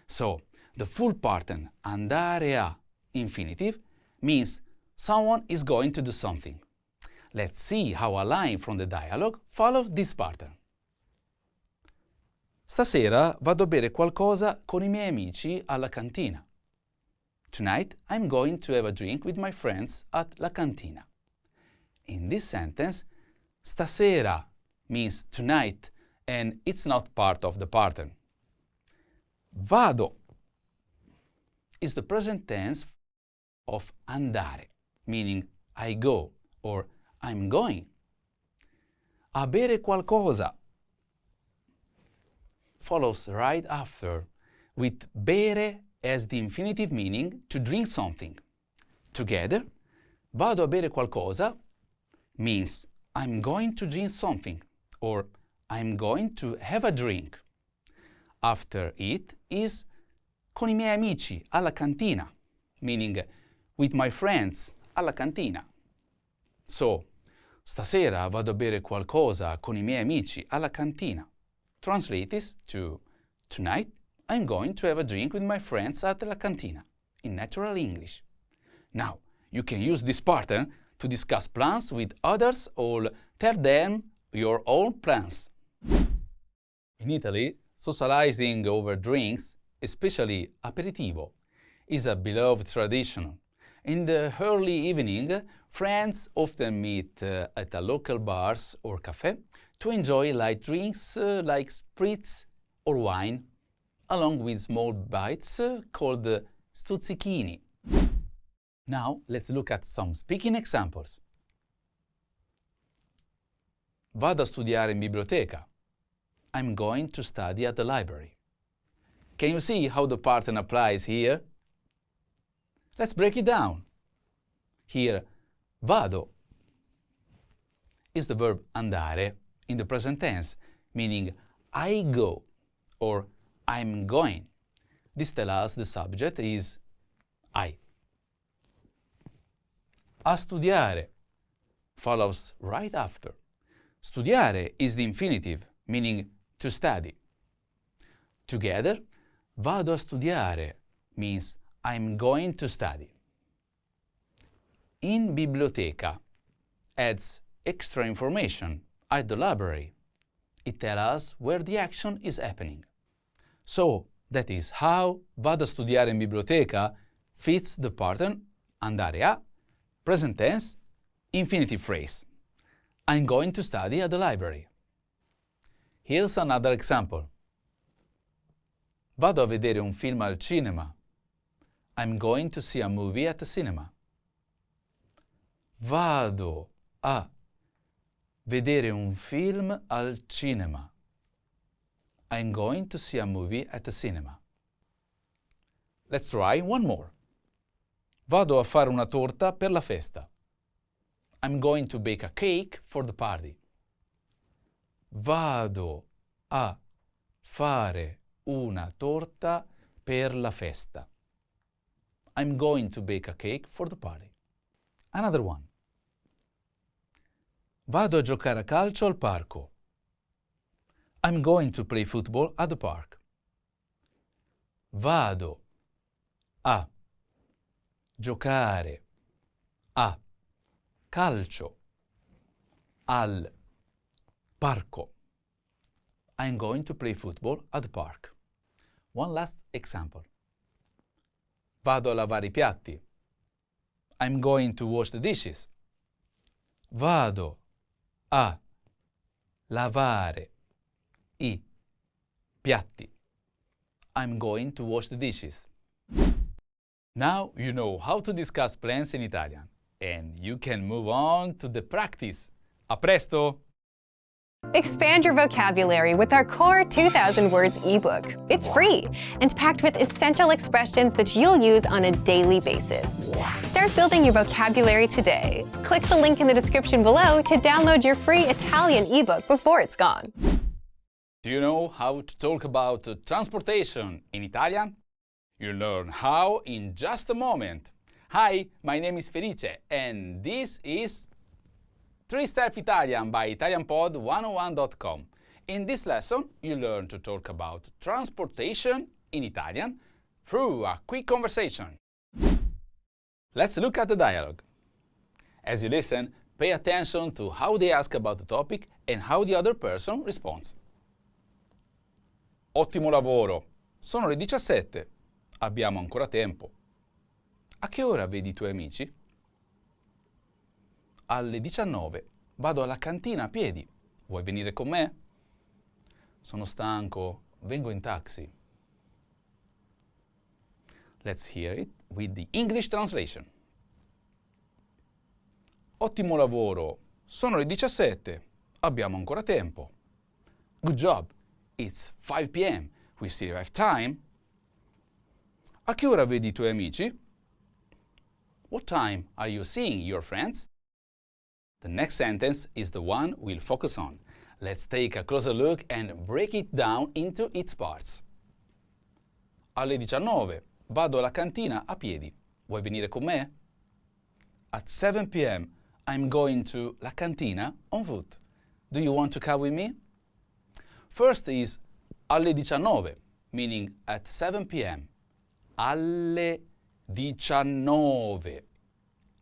So, the full pattern andare a infinitive means someone is going to do something. Let's see how a line from the dialogue follows this pattern. Stasera vado a bere qualcosa con I miei amici alla cantina. Tonight I'm going to have a drink with my friends at la cantina. In this sentence, stasera means tonight and it's not part of the pattern. Vado is the present tense of andare, meaning I go or I'm going. A bere qualcosa follows right after, with bere as the infinitive meaning to drink something. Together, vado a bere qualcosa means I'm going to drink something or I'm going to have a drink. After it is con I miei amici alla cantina, meaning with my friends alla cantina. So, stasera vado a bere qualcosa con I miei amici alla cantina. Translates to tonight I'm going to have a drink with my friends at la cantina, in natural English. Now, you can use this pattern to discuss plans with others or tell them your own plans. In Italy, socializing over drinks, especially aperitivo, is a beloved tradition. In the early evening, friends often meet at a local bars or cafe to enjoy light drinks like spritz or wine, along with small bites called stuzzichini. Now, let's look at some speaking examples. Vado a studiare in biblioteca. I'm going to study at the library. Can you see how the pattern applies here? Let's break it down. Here, vado is the verb andare in the present tense, meaning I go or I'm going. This tells us the subject is I. A studiare follows right after. Studiare is the infinitive, meaning to study. Together, vado a studiare means I'm going to study. In biblioteca adds extra information at the library. It tells us where the action is happening. So, that is how vado a studiare in biblioteca fits the pattern andare a, present tense, infinitive phrase. I'm going to study at the library. Here's another example. Vado a vedere un film al cinema I'm going to see a movie at the cinema. Vado a vedere un film al cinema. I'm going to see a movie at the cinema. Let's try one more. Vado a fare una torta per la festa. I'm going to bake a cake for the party. Vado a fare una torta per la festa. I'm going to bake a cake for the party. Another one. Vado a giocare a calcio al parco. I'm going to play football at the park. Vado a giocare a calcio al parco. I'm going to play football at the park. One last example. Vado a lavare I piatti. I'm going to wash the dishes. Vado a lavare I piatti. I'm going to wash the dishes. Now you know how to discuss plans in Italian, and you can move on to the practice. A presto! Expand your vocabulary with our Core 2000 Words ebook. It's free and packed with essential expressions that you'll use on a daily basis. Start building your vocabulary today. Click the link in the description below to download your free Italian ebook before it's gone. Do you know how to talk about transportation in Italian? You'll learn how in just a moment. Hi, my name is Felice, and this is 3-Step Italian by ItalianPod101.com. In this lesson, you learn to talk about transportation in Italian through a quick conversation. Let's look at the dialogue. As you listen, pay attention to how they ask about the topic and how the other person responds. Ottimo lavoro! Sono le 17. Abbiamo ancora tempo. A che ora vedi I tuoi amici? Alle 19. Vado alla cantina a piedi. Vuoi venire con me? Sono stanco. Vengo in taxi. Let's hear it with the English translation. Ottimo lavoro. Sono le 17. Abbiamo ancora tempo. Good job. It's 5 p.m. We still have time. A che ora vedi I tuoi amici? What time are you seeing your friends? The next sentence is the one we'll focus on. Let's take a closer look and break it down into its parts. Alle 19 vado alla cantina a piedi. Vuoi venire con me? At 7 p.m. I'm going to la cantina on foot. Do you want to come with me? First is alle 19, meaning at 7 p.m. Alle 19.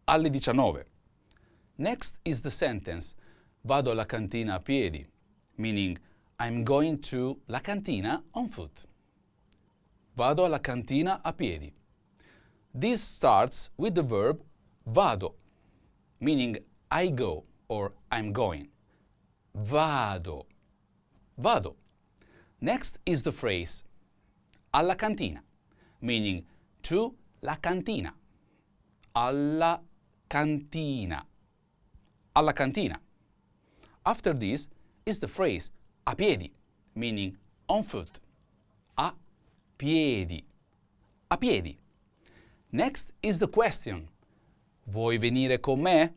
Alle 19. Next is the sentence vado alla cantina a piedi, meaning I'm going to la cantina on foot. Vado alla cantina a piedi. This starts with the verb vado, meaning I go or I'm going. Vado. Vado. Next is the phrase alla cantina, meaning to la cantina. Alla cantina. Alla cantina. After this is the phrase a piedi, meaning on foot. A piedi. A piedi. Next is the question. Vuoi venire con me?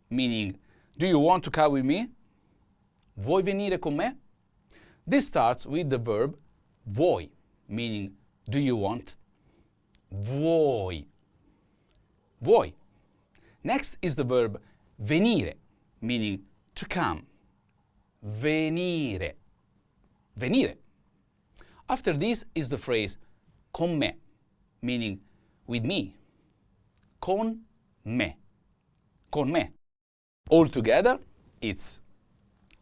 Meaning, do you want to come with me? Vuoi venire con me? This starts with the verb vuoi, meaning, do you want? Vuoi. Vuoi. Next is the verb venire, meaning to come. Venire. Venire. After this is the phrase con me, meaning with me. Con me. Con me. All together, it's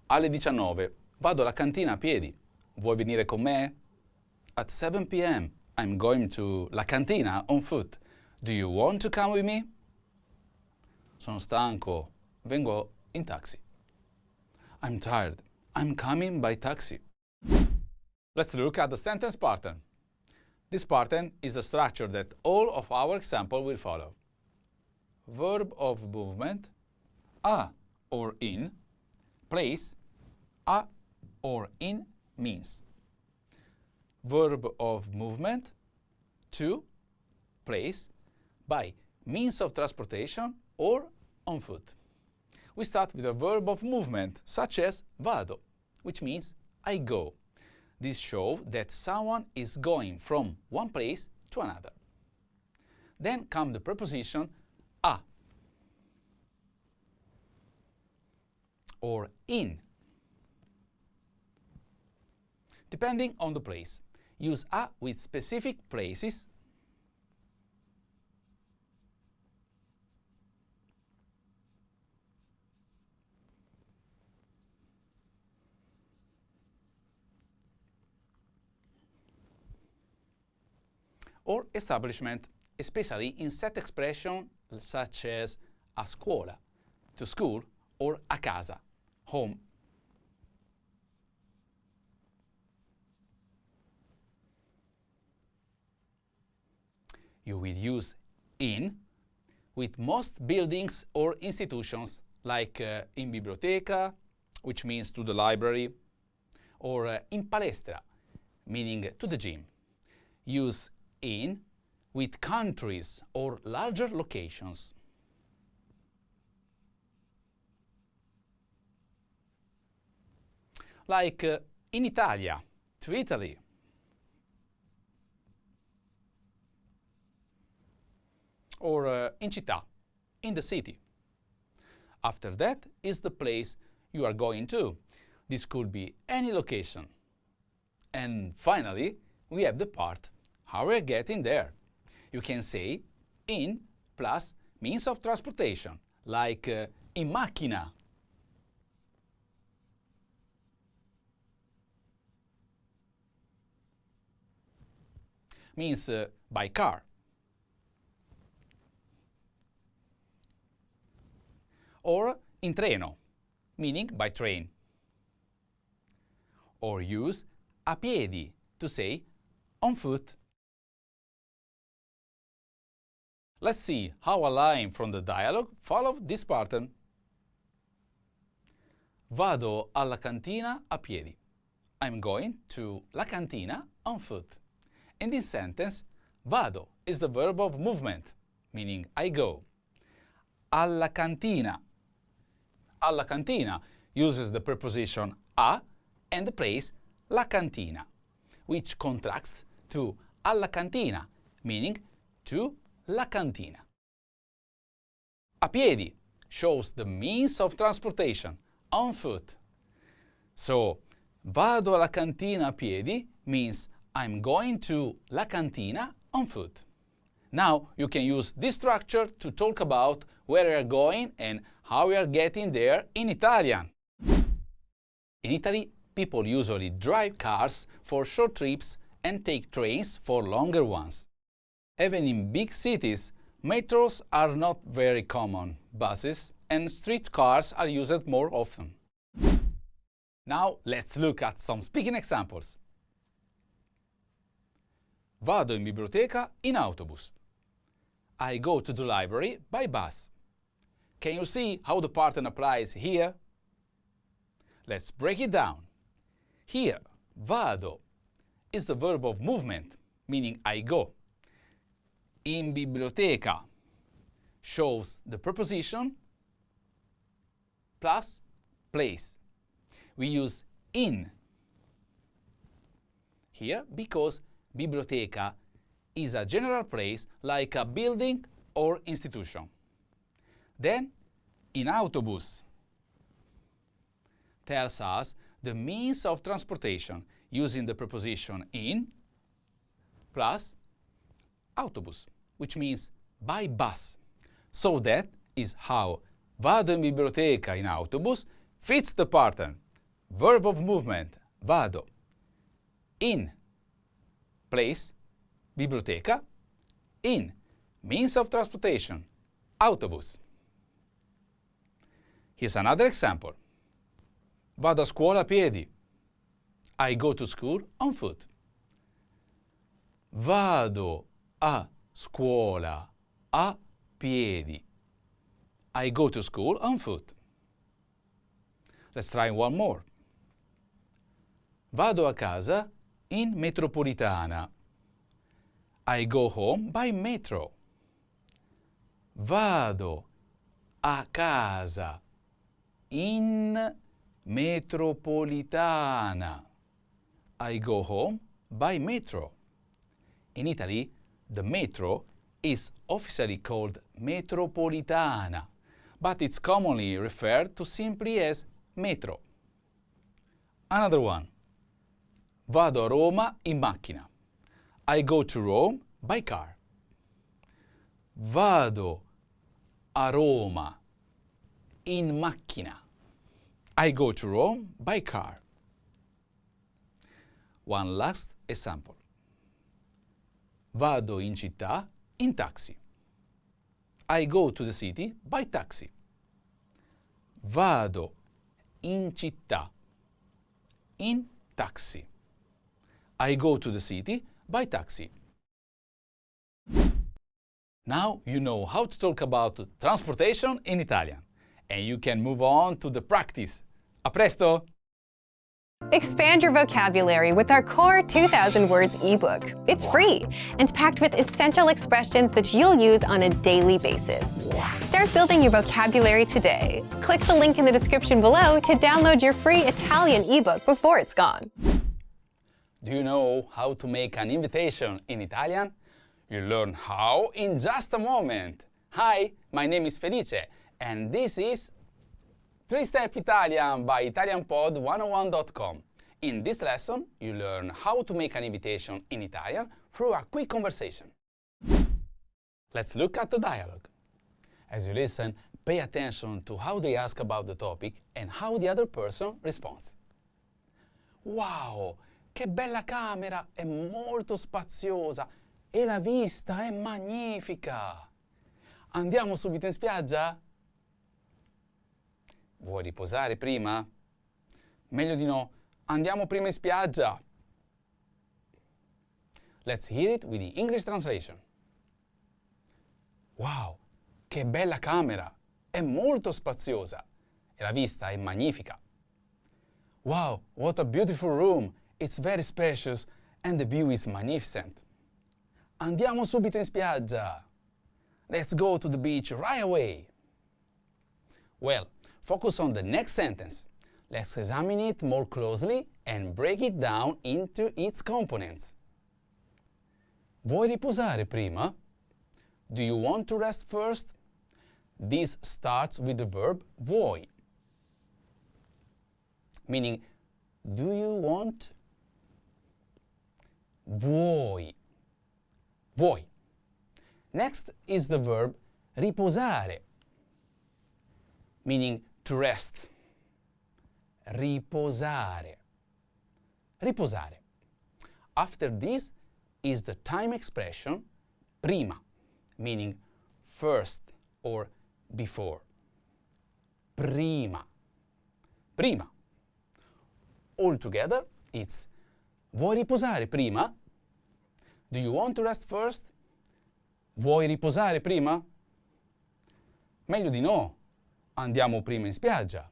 alle 19 vado alla cantina a piedi. Vuoi venire con me? At 7 p.m. I'm going to la cantina on foot. Do you want to come with me? Sono stanco. Vengo in taxi. I'm tired. I'm coming by taxi. Let's look at the sentence pattern. This pattern is the structure that all of our examples will follow. Verb of movement, a or in, place, a or in means. Verb of movement, to, place, by means of transportation or on foot. We start with a verb of movement, such as vado, which means I go. This shows that someone is going from one place to another. Then comes the preposition a or in. Depending on the place, use a with specific places or establishment, especially in set expressions such as a scuola, to school, or a casa, home. You will use in with most buildings or institutions, like in biblioteca, which means to the library, or in palestra, meaning to the gym. Use in with countries or larger locations. Like in Italia, to Italy. Or in città, in the city. After that is the place you are going to. This could be any location. And finally, we have the part how we are getting there. You can say in plus means of transportation, like in macchina. Means by car. Or in treno, meaning by train. Or use a piedi to say on foot. Let's see how a line from the dialogue follows this pattern. Vado alla cantina a piedi. I'm going to la cantina on foot. In this sentence, vado is the verb of movement, meaning I go. Alla cantina. Alla cantina uses the preposition a and the place la cantina, which contracts to alla cantina, meaning to la cantina. A piedi shows the means of transportation, on foot. So, vado alla cantina a piedi means I'm going to la cantina on foot. Now you can use this structure to talk about where you are going and how you are getting there in Italian. In Italy, people usually drive cars for short trips and take trains for longer ones. Even in big cities, metros are not very common. Buses and streetcars are used more often. Now let's look at some speaking examples. Vado in biblioteca in autobus. I go to the library by bus. Can you see how the pattern applies here? Let's break it down. Here, vado is the verb of movement, meaning I go. In biblioteca shows the preposition plus place. We use in here because biblioteca is a general place like a building or institution. Then, in autobus tells us the means of transportation using the preposition in plus autobus, which means by bus. So that is how vado in biblioteca in autobus fits the pattern. Verb of movement, vado. In place, biblioteca. In means of transportation, autobus. Here's another example. Vado a scuola a piedi. I go to school on foot. Vado a scuola a piedi. I go to school on foot. Let's try one more. Vado a casa in metropolitana. I go home by metro. Vado a casa in metropolitana. I go home by metro. In Italy, the metro is officially called metropolitana, but it's commonly referred to simply as metro. Another one. Vado a Roma in macchina. I go to Rome by car. Vado a Roma in macchina. I go to Rome by car. One last example. Vado in città in taxi. I go to the city by taxi. Vado in città in taxi. I go to the city by taxi. Now you know how to talk about transportation in Italian, and you can move on to the practice. A presto! Expand your vocabulary with our Core 2000 Words ebook. It's free and packed with essential expressions that you'll use on a daily basis. Start building your vocabulary today. Click the link in the description below to download your free Italian ebook before it's gone. Do you know how to make an invitation in Italian? You'll learn how in just a moment. Hi, my name is Felice, and this is 3-Step Italian by ItalianPod101.com. In this lesson, you learn how to make an invitation in Italian through a quick conversation. Let's look at the dialogue. As you listen, pay attention to how they ask about the topic and how the other person responds. Wow, che bella camera, è molto spaziosa e la vista è magnifica. Andiamo subito in spiaggia? Vuoi riposare prima? Meglio di no, andiamo prima in spiaggia. Let's hear it with the English translation. Wow, che bella camera! È molto spaziosa e la vista è magnifica. Wow, what a beautiful room! It's very spacious and the view is magnificent. Andiamo subito in spiaggia. Let's go to the beach right away. Well, focus on the next sentence. Let's examine it more closely and break it down into its components. Vuoi riposare prima? Do you want to rest first? This starts with the verb vuoi, meaning, do you want? Vuoi. Vuoi. Next is the verb riposare, meaning to rest. Riposare. Riposare. After this is the time expression prima, meaning first or before. Prima. Prima. All together, it's vuoi riposare prima? Do you want to rest first? Vuoi riposare prima? Meglio di no. Andiamo prima in spiaggia.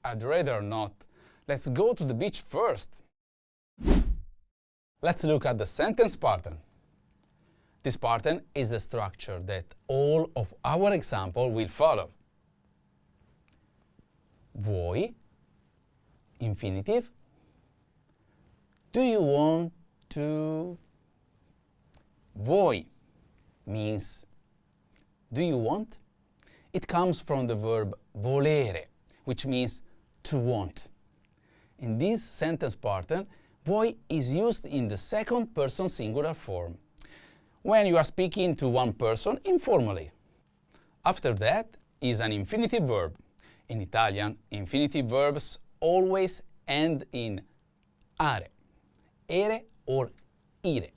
I'd rather not. Let's go to the beach first. Let's look at the sentence pattern. This pattern is the structure that all of our example will follow. Vuoi, infinitive. Do you want to? Vuoi means do you want? It comes from the verb volere, which means to want. In this sentence pattern, vuoi is used in the second person singular form, when you are speaking to one person informally. After that is an infinitive verb. In Italian, infinitive verbs always end in are, ere or ire.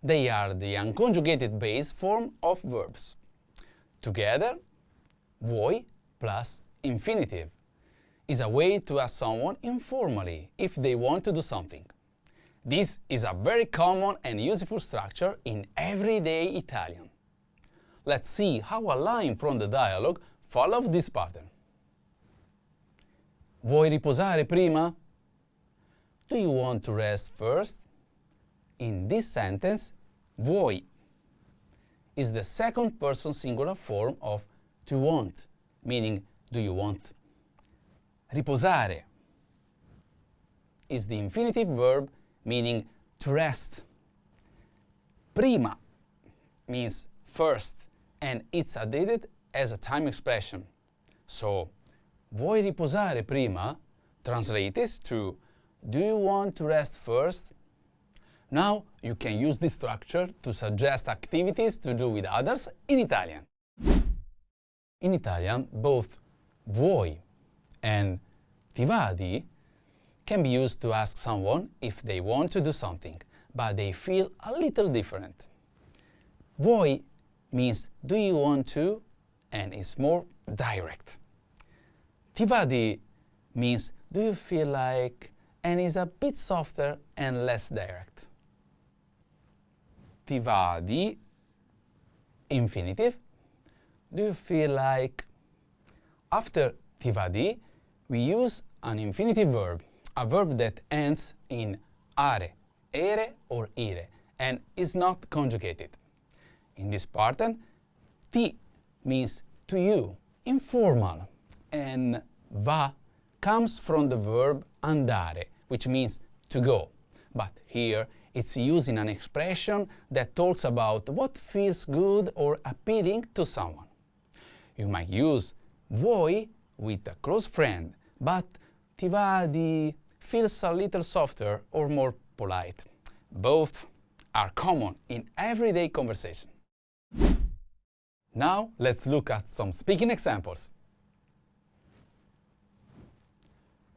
They are the unconjugated base form of verbs. Together, vuoi plus infinitive is a way to ask someone informally if they want to do something. This is a very common and useful structure in everyday Italian. Let's see how a line from the dialogue follows this pattern. Vuoi riposare prima? Do you want to rest first? In this sentence, vuoi is the second person singular form of to want, meaning do you want. Riposare is the infinitive verb meaning to rest. Prima means first, and it's added as a time expression. So, vuoi riposare prima translates to do you want to rest first? Now you can use this structure to suggest activities to do with others in Italian. In Italian, both vuoi and ti va di can be used to ask someone if they want to do something, but they feel a little different. Vuoi means do you want to, and is more direct. Ti va di means do you feel like, and is a bit softer and less direct. Ti va di, infinitive. Do you feel like? After ti va di, we use an infinitive verb, a verb that ends in are, ere or ire, and is not conjugated. In this pattern, ti means to you, informal, and va comes from the verb andare, which means to go. But here, it's used in an expression that talks about what feels good or appealing to someone. You might use vuoi with a close friend, but ti va di feels a little softer or more polite. Both are common in everyday conversation. Now let's look at some speaking examples.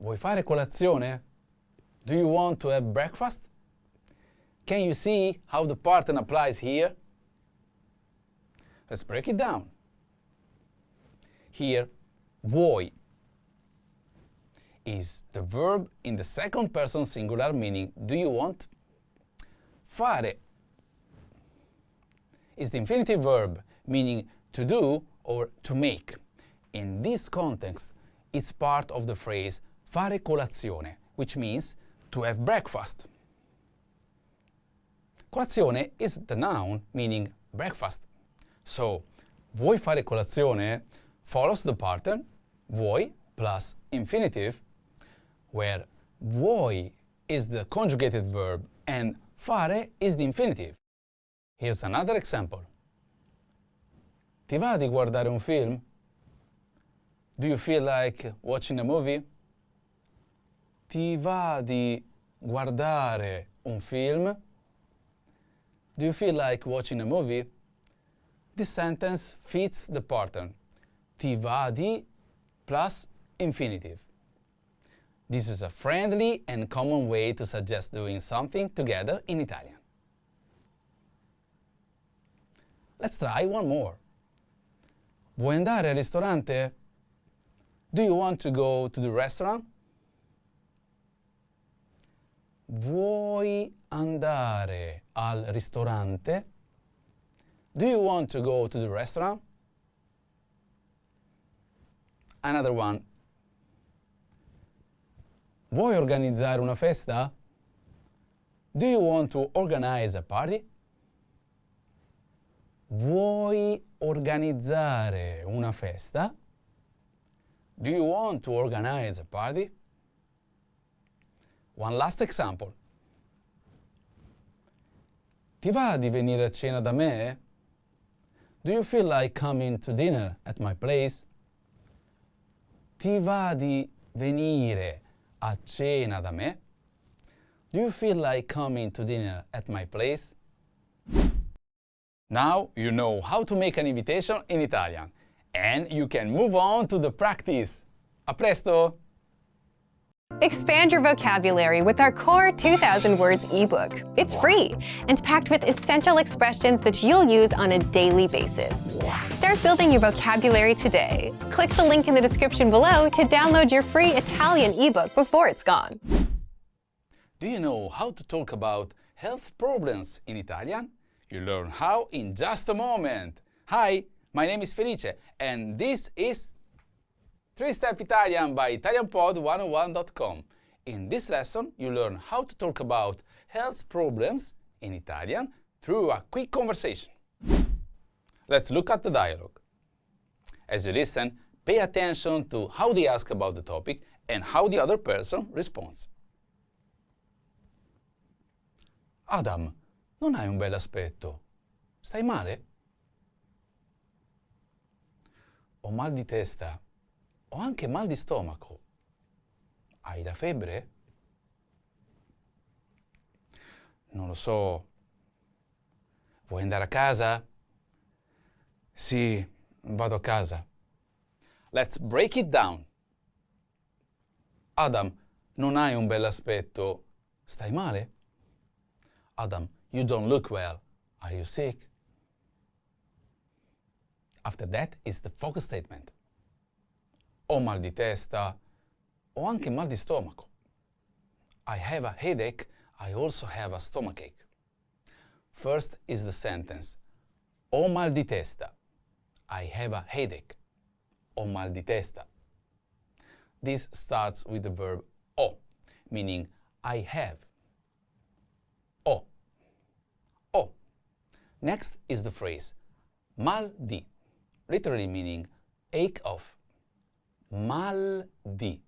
Vuoi fare colazione? Do you want to have breakfast? Can you see how the pattern applies here? Let's break it down. Here, vuoi is the verb in the second person singular, meaning do you want? Fare is the infinitive verb, meaning to do or to make. In this context, it's part of the phrase fare colazione, which means to have breakfast. Colazione is the noun, meaning breakfast. So, vuoi fare colazione follows the pattern vuoi plus infinitive, where vuoi is the conjugated verb and fare is the infinitive. Here's another example. Ti va di guardare un film? Do you feel like watching a movie? Ti va di guardare un film? Do you feel like watching a movie? This sentence fits the pattern. Ti va di plus infinitive. This is a friendly and common way to suggest doing something together in Italian. Let's try one more. Vuoi andare al ristorante? Do you want to go to the restaurant? Vuoi andare al ristorante? Do you want to go to the restaurant? Another one. Vuoi organizzare una festa? Do you want to organize a party? Vuoi organizzare una festa? Do you want to organize a party? One last example. Ti va di venire a cena da me? Do you feel like coming to dinner at my place? Ti va di venire a cena da me? Do you feel like coming to dinner at my place? Now you know how to make an invitation in Italian, and you can move on to the practice. A presto! Expand your vocabulary with our Core 2000 Words ebook. It's free and packed with essential expressions that you'll use on a daily basis. Start building your vocabulary today. Click the link in the description below to download your free Italian ebook before it's gone. Do you know how to talk about health problems in Italian? You learn how in just a moment. Hi, my name is Felice, and this is 3-Step Italian by ItalianPod101.com. In this lesson, you learn how to talk about health problems in Italian through a quick conversation. Let's look at the dialogue. As you listen, pay attention to how they ask about the topic and how the other person responds. Adam, non hai un bel aspetto. Stai male? Ho mal di testa. Ho anche mal di stomaco. Hai la febbre? Non lo so. Vuoi andare a casa? Sì, vado a casa. Let's break it down. Adam, non hai un bel aspetto. Stai male? Adam, you don't look well. Are you sick? After that is the focus statement. Ho mal di testa. Ho anche mal di stomaco. I have a headache. I also have a stomachache. First is the sentence. Ho mal di testa. I have a headache. Ho mal di testa. This starts with the verb ho, meaning I have. Ho. Ho. Next is the phrase mal di, literally meaning ache of. Mal di.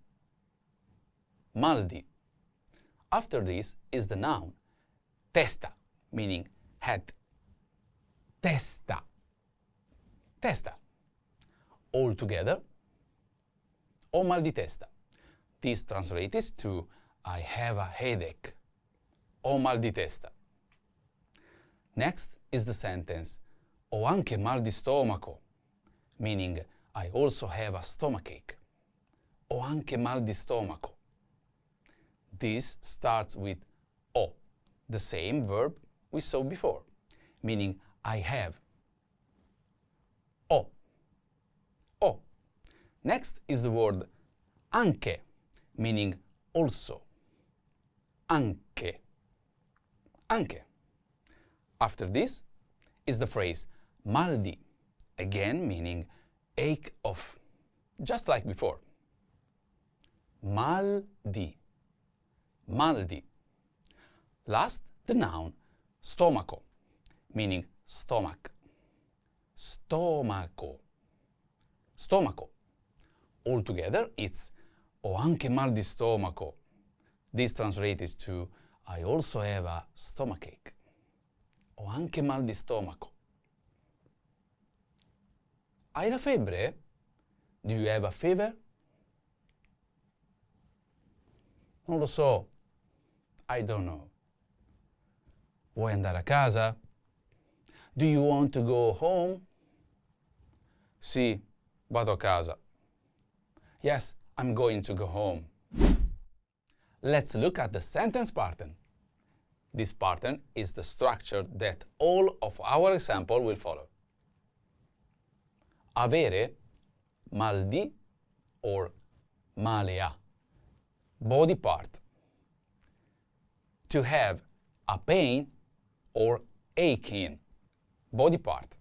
Mal di. After this is the noun testa, meaning head. Testa. Testa. All together, ho mal di testa. This translates to I have a headache. Ho mal di testa. Next is the sentence ho anche mal di stomaco, meaning I also have a stomachache. Ho anche mal di stomaco. This starts with ho, the same verb we saw before, meaning I have. Ho. Ho. Next is the word anche, meaning also. Anche. Anche. After this is the phrase mal di, again meaning ache of, just like before. Mal di. Mal di. Last, the noun stomaco, meaning stomach. Stomaco. Stomaco. All together, it's ho anche mal di stomaco. This translates to I also have a stomachache. Ho anche mal di stomaco. Hai la febbre? Do you have a fever? Non lo so. I don't know. Vuoi andare a casa? Do you want to go home? Sì, vado a casa. Yes, I'm going to go home. Let's look at the sentence pattern. This pattern is the structure that all of our example will follow. Avere, mal di, or male a, body part. To have a pain or ache in, body part.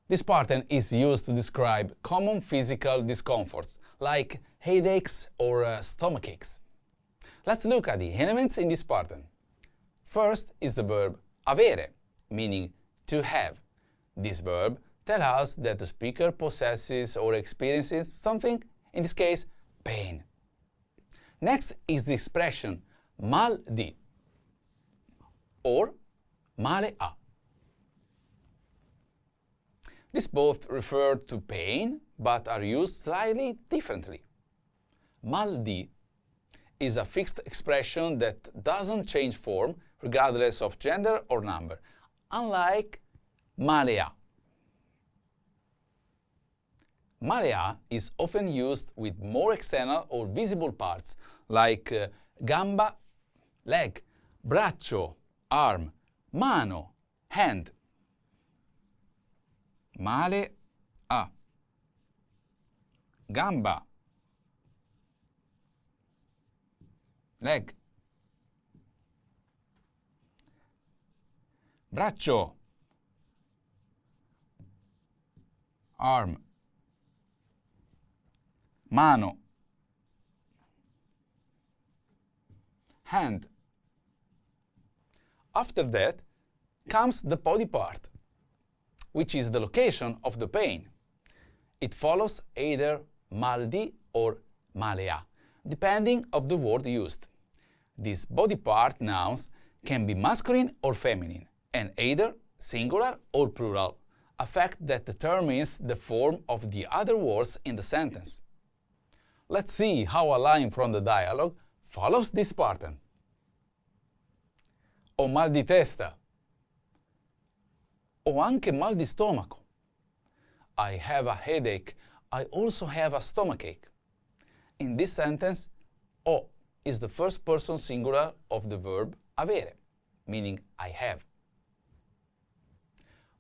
This pattern is used to describe common physical discomforts like headaches or stomach aches. Let's look at the elements in this pattern. First is the verb avere, meaning to have. This verb tells us that the speaker possesses or experiences something, in this case, pain. Next is the expression mal di or male a. These both refer to pain, but are used slightly differently. Mal di is a fixed expression that doesn't change form regardless of gender or number, unlike male a. Male a is often used with more external or visible parts, like gamba, leg, braccio, arm, mano, hand. Male a. Gamba. Leg. braccio, arm, mano, hand. After that comes the body part, which is the location of the pain. It follows either mal di or malea, depending on the word used. These body part nouns can be masculine or feminine, and either singular or plural, a fact that determines the form of the other words in the sentence. Let's see how a line from the dialogue follows this pattern. Ho mal di testa. Ho anche mal di stomaco. I have a headache. I also have a stomachache. In this sentence, ho is the first person singular of the verb avere, meaning I have.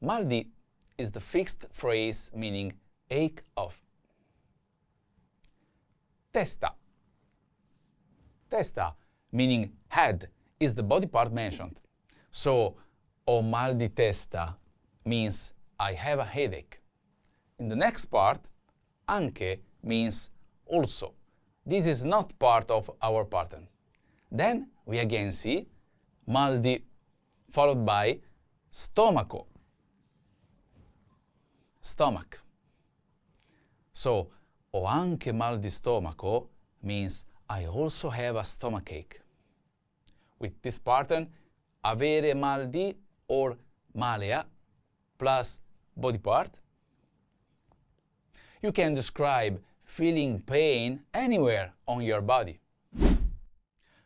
Mal di is the fixed phrase meaning ache of. Testa. Testa, meaning head, is the body part mentioned. So, ho mal di testa means I have a headache. In the next part, anche means also. This is not part of our pattern. Then we again see mal di followed by stomaco. Stomach. So, ho anche mal di stomaco means I also have a stomachache. With this pattern, avere mal di or malea plus body part, you can describe feeling pain anywhere on your body.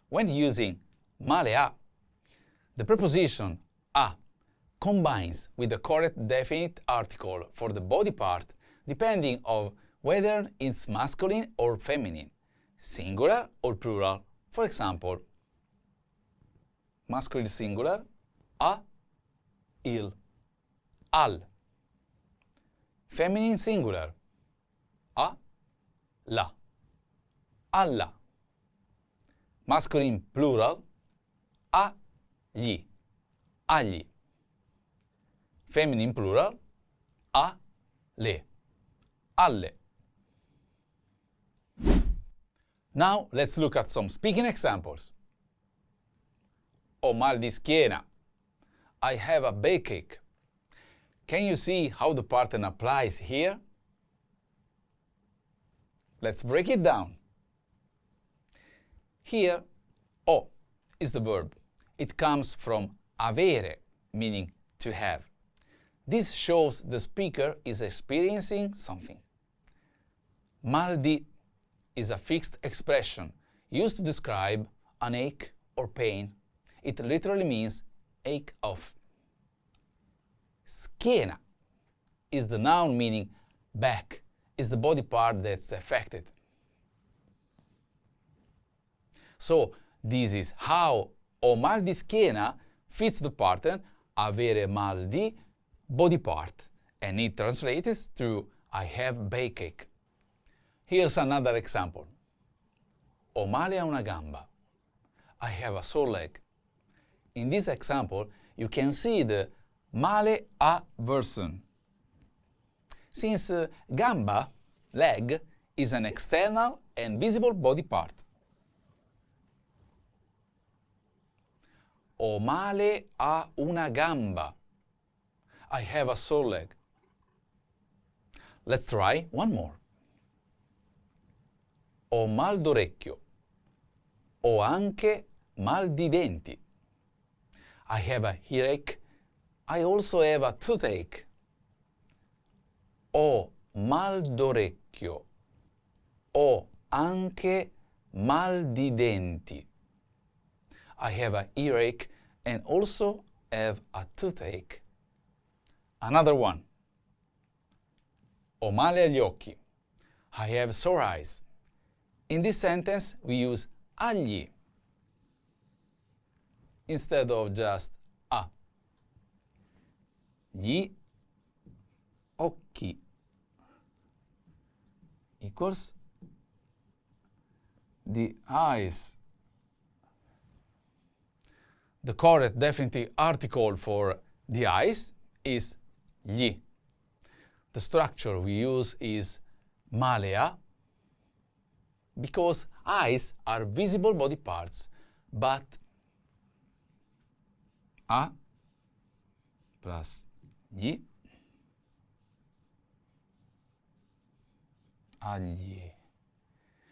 When using malea, the preposition a combines with the correct definite article for the body part depending on whether it's masculine or feminine, singular or plural. For example, masculine singular, a, il, al. Feminine singular, a, la, alla. Masculine plural, a, gli, agli. Feminine plural, a, le, alle. Now let's look at some speaking examples. Ho mal di schiena. I have a backache. Can you see how the pattern applies here? Let's break it down. Here, ho is the verb. It comes from avere, meaning to have. This shows the speaker is experiencing something. Mal di is a fixed expression used to describe an ache or pain. It literally means ache of. Schiena is the noun meaning back, is the body part that's affected. So this is how ho mal di schiena fits the pattern avere mal di body part, and it translates to I have backache. Here's another example. Ho male a una gamba. I have a sore leg. In this example, you can see the male a version. Since gamba, leg, is an external and visible body part. Ho male a una gamba. I have a sore leg. Let's try one more. Ho mal d'orecchio. Ho anche mal di denti. I have a earache. I also have a toothache. Ho mal d'orecchio. Ho anche mal di denti. I have a earache and also have a toothache. Another one. Ho male agli occhi. I have sore eyes. In this sentence, we use agli instead of just a. Gli occhi equals the eyes. The correct definite article for the eyes is gli. The structure we use is malea because eyes are visible body parts, but a plus gli, agli.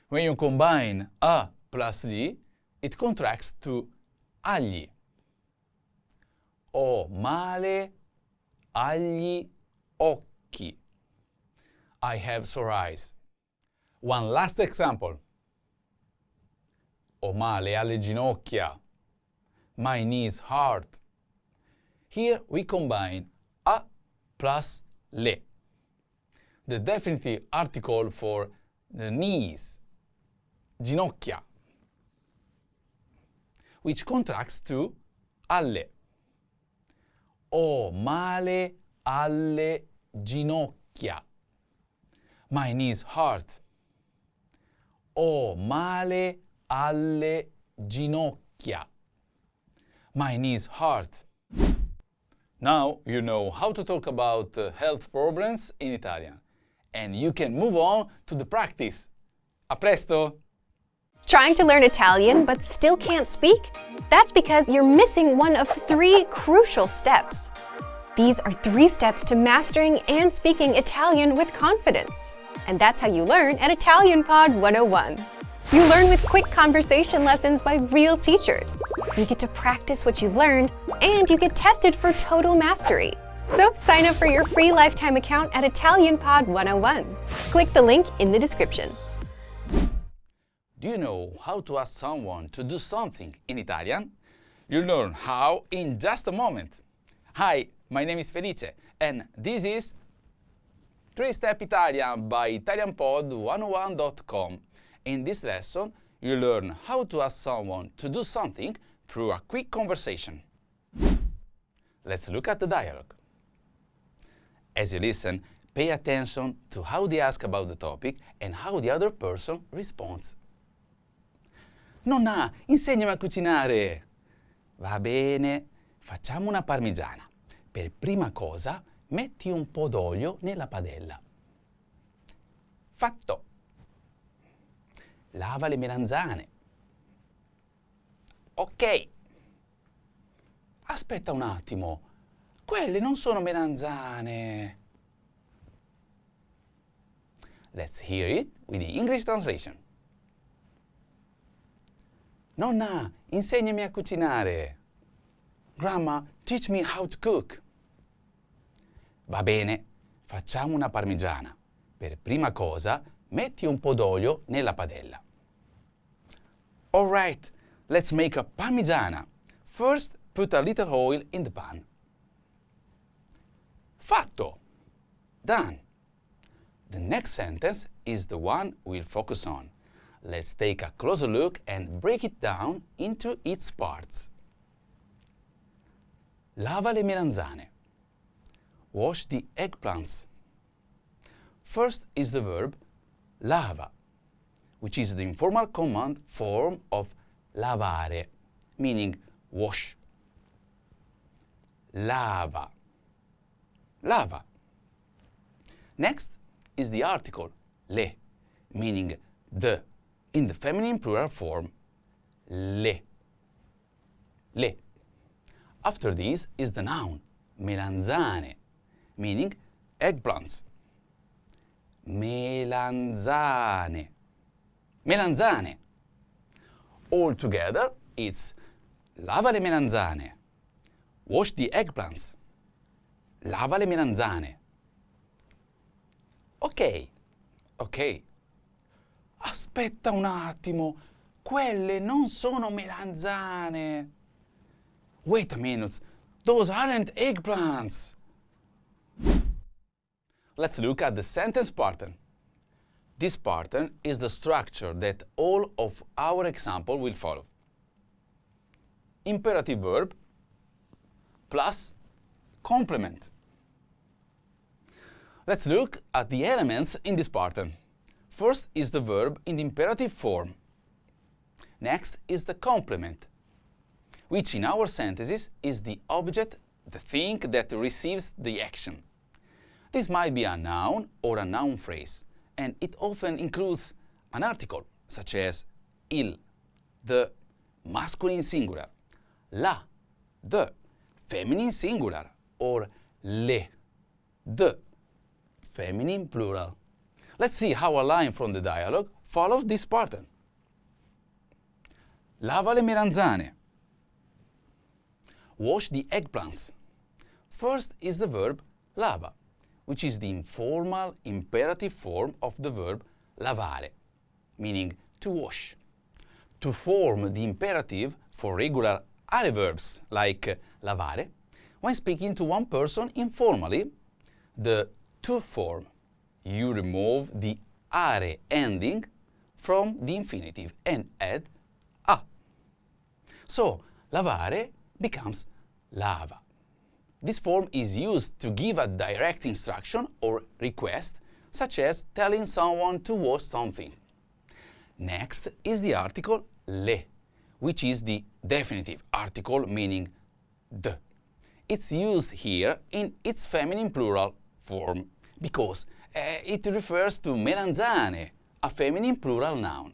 When you combine a plus gli, it contracts to agli. Ho male agli occhi. I have sore eyes. One last example. Ho male alle ginocchia. My knees hurt. Here we combine a plus le, the definitive article for the knees, ginocchia, which contracts to alle. Ho male alle ginocchia. My knees hurt. Ho male alle ginocchia. My knees hurt. Now you know how to talk about health problems in Italian, and you can move on to the practice. A presto! Trying to learn Italian but still can't speak? That's because you're missing one of 3 crucial steps. These are 3 steps to mastering and speaking Italian with confidence. And that's how you learn at Italian Pod 101. You learn with quick conversation lessons by real teachers. You get to practice what you've learned, and you get tested for total mastery. So sign up for your free lifetime account at Italian Pod 101. Click the link in the description. Do you know how to ask someone to do something in Italian? You'll learn how in just a moment. Hi, my name is Felice, and this is 3-Step Italian by ItalianPod101.com. In this lesson, you learn how to ask someone to do something through a quick conversation. Let's look at the dialogue. As you listen, pay attention to how they ask about the topic and how the other person responds. Nonna, insegnami a cucinare! Va bene, facciamo una parmigiana. Per prima cosa, metti un po' d'olio nella padella. Fatto! Lava le melanzane. Ok. Aspetta un attimo. Quelle non sono melanzane. Let's hear it with the English translation. Nonna, insegnami a cucinare. Grandma, teach me how to cook. Va bene, facciamo una parmigiana. Per prima cosa, metti un po' d'olio nella padella. All right, let's make a parmigiana. First, put a little oil in the pan. Fatto! Done! The next sentence is the one we'll focus on. Let's take a closer look and break it down into its parts. Lava le melanzane. Wash the eggplants. First is the verb lava, which is the informal command form of lavare, meaning wash. Lava. Lava. Next is the article le, meaning the, in the feminine plural form le. Le. After this is the noun melanzane, meaning eggplants. Melanzane. Melanzane. All together, it's lava le melanzane. Wash the eggplants. Lava le melanzane. Ok. Ok. Aspetta un attimo. Quelle non sono melanzane. Wait a minute. Those aren't eggplants. Let's look at the sentence pattern. This pattern is the structure that all of our example will follow. Imperative verb plus complement. Let's look at the elements in this pattern. First is the verb in the imperative form. Next is the complement, which in our sentences is the object the thing that receives the action. This might be a noun or a noun phrase, and it often includes an article, such as il, the masculine singular, la, the feminine singular, or le, the feminine plural. Let's see how a line from the dialogue follows this pattern. Lava le melanzane. Wash the eggplants. First is the verb lava, which is the informal imperative form of the verb lavare, meaning to wash. To form the imperative for regular are verbs like lavare, when speaking to one person informally, the to form, you remove the are ending from the infinitive and add a. So, lavare becomes lava. This form is used to give a direct instruction or request, such as telling someone to wash something. Next is the article le, which is the definitive article meaning the. It's used here in its feminine plural form because it refers to melanzane, a feminine plural noun.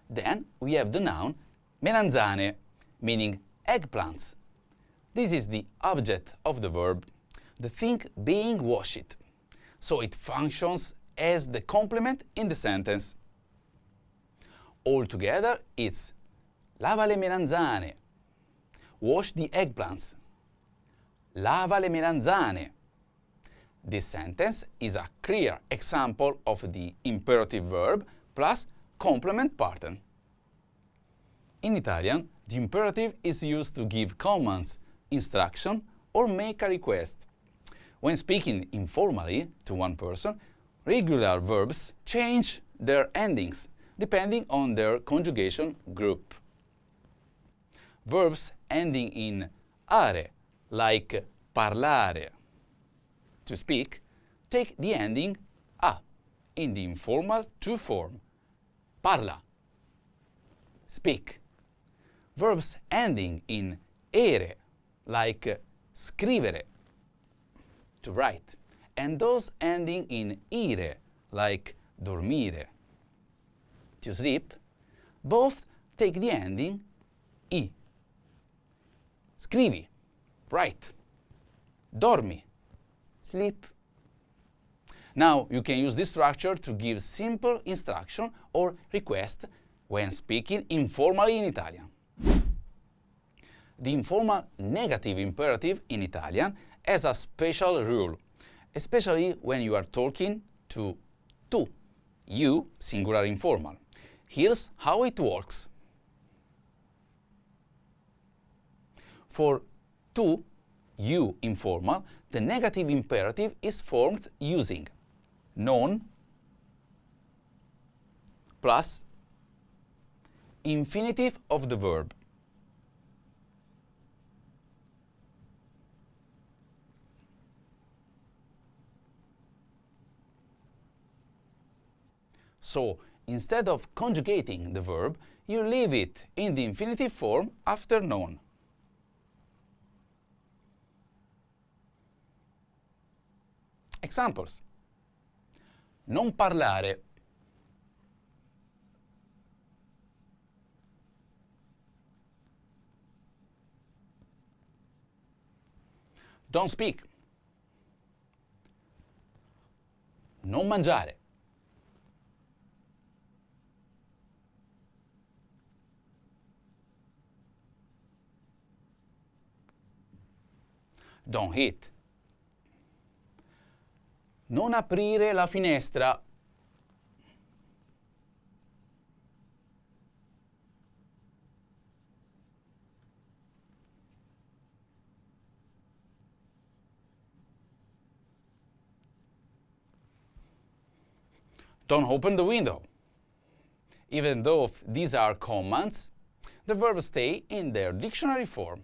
Then we have the noun melanzane, meaning eggplants. This is the object of the verb, the thing being washed. So it functions as the complement in the sentence. Altogether, it's lava le melanzane, wash the eggplants, lava le melanzane. This sentence is a clear example of the imperative verb plus complement pattern. In Italian, the imperative is used to give commands, instruction, or make a request. When speaking informally to one person, regular verbs change their endings depending on their conjugation group. Verbs ending in are, like parlare, to speak, take the ending a in the informal to form, parla, speak. Verbs ending in ere, like scrivere, to write, and those ending in ire, like dormire, to sleep, both take the ending i. Scrivi, write. Dormi, sleep. Now you can use this structure to give simple instruction or request when speaking informally in Italian. The informal negative imperative in Italian has a special rule, especially when you are talking to tu, you, singular informal. Here's how it works. For tu, you, informal, the negative imperative is formed using non plus infinitive of the verb. So, instead of conjugating the verb, you leave it in the infinitive form after non. Examples. Non parlare. Don't speak. Non mangiare. Don't eat. Non aprire la finestra. Don't open the window. Even though these are commands, the verbs stay in their dictionary form.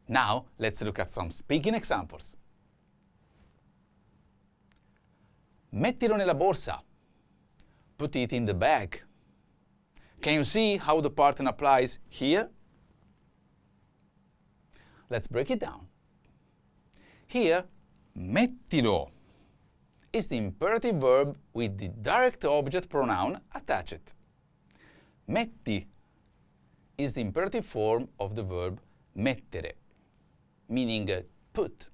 Now, let's look at some speaking examples. Mettilo nella borsa. Put it in the bag. Can you see how the pattern applies here? Let's break it down. Here, mettilo is the imperative verb with the direct object pronoun attached. Metti is the imperative form of the verb mettere, meaning put.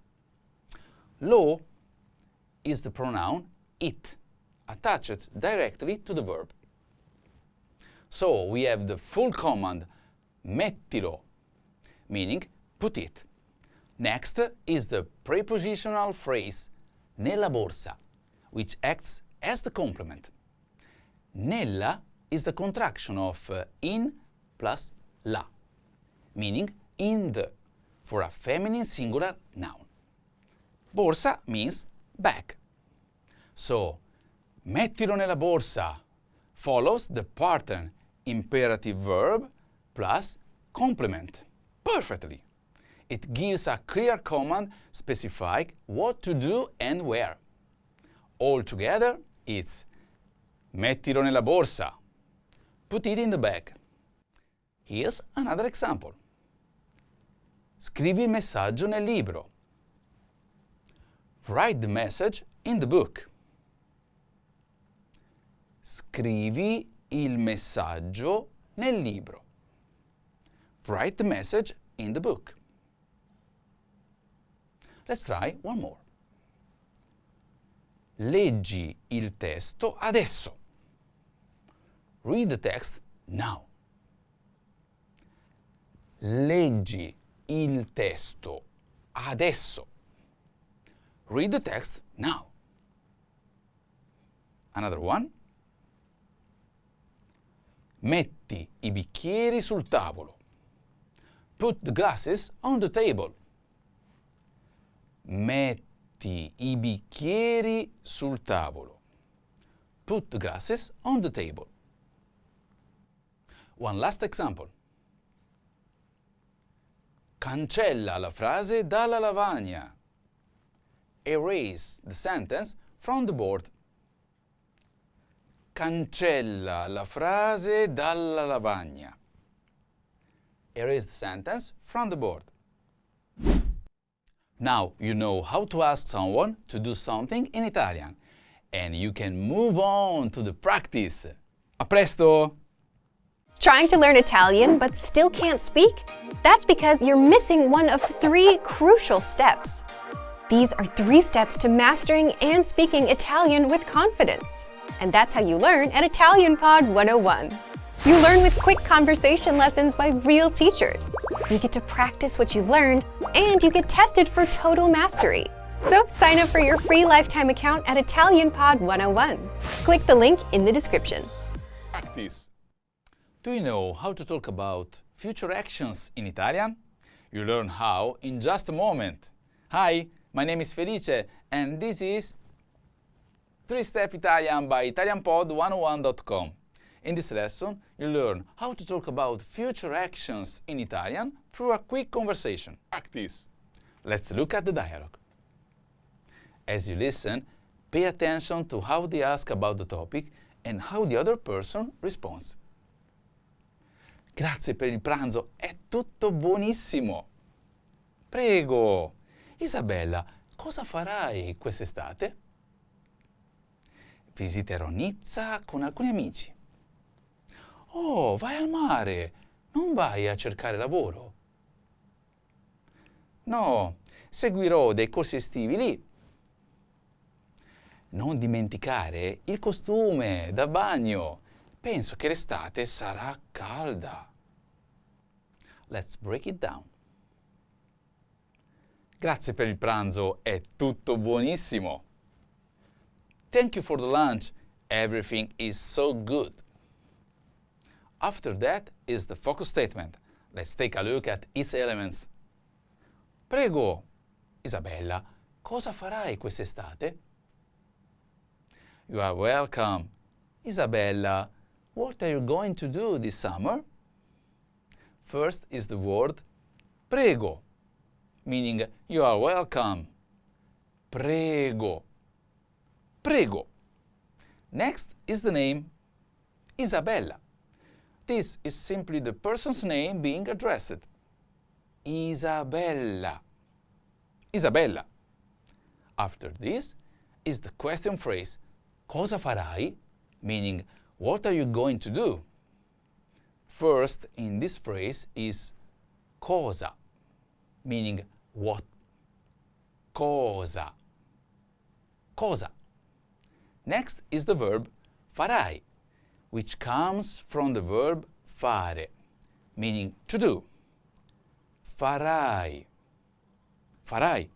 Lo is the pronoun it, attached directly to the verb. So we have the full command mettilo, meaning put it. Next is the prepositional phrase nella borsa, which acts as the complement. Nella is the contraction of in plus la, meaning in the, for a feminine singular noun. Borsa means bag. So, mettilo nella borsa follows the pattern imperative verb plus complement perfectly. It gives a clear command specifying what to do and where. Altogether, it's mettilo nella borsa. Put it in the bag. Here's another example. Scrivi il messaggio nel libro. Write the message in the book. Scrivi il messaggio nel libro. Write the message in the book. Let's try one more. Leggi il testo adesso. Read the text now. Leggi il testo adesso. Read the text now. Another one. Metti i bicchieri sul tavolo. Put the glasses on the table. Metti i bicchieri sul tavolo. Put the glasses on the table. One last example. Cancella la frase dalla lavagna. Erase the sentence from the board. Cancella la frase dalla lavagna. Erase the sentence from the board. Now you know how to ask someone to do something in Italian, and you can move on to the practice. A presto! Trying to learn Italian but still can't speak? That's because you're missing one of 3 crucial steps. These are 3 steps to mastering and speaking Italian with confidence. And that's how you learn at Italian Pod 101. You learn with quick conversation lessons by real teachers. You get to practice what you've learned, and you get tested for total mastery. So sign up for your free lifetime account at Italian Pod 101. Click the link in the description. Practice. Do you know how to talk about future actions in Italian? You learn how in just a moment. Hi, my name is Felice, and this is 3-Step Italian by ItalianPod101.com. In this lesson, you learn how to talk about future actions in Italian through a quick conversation. Practice. Let's look at the dialogue. As you listen, pay attention to how they ask about the topic and how the other person responds. Grazie per il pranzo, è tutto buonissimo. Prego. Isabella, cosa farai quest'estate? Visiterò Nizza con alcuni amici. Oh, vai al mare, non vai a cercare lavoro? No, seguirò dei corsi estivi lì. Non dimenticare il costume da bagno. Penso che l'estate sarà calda. Let's break it down. Grazie per il pranzo, è tutto buonissimo. Thank you for the lunch, everything is so good. After that is the focus statement. Let's take a look at its elements. Prego, Isabella, cosa farai quest'estate? You are welcome. Isabella, what are you going to do this summer? First is the word prego, meaning you are welcome. Prego. Prego. Next is the name Isabella. This is simply the person's name being addressed. Isabella. Isabella. After this is the question phrase cosa farai, meaning what are you going to do? First in this phrase is cosa, meaning what. Cosa. Cosa. Next is the verb farai, which comes from the verb fare, meaning to do. Farai. Farai.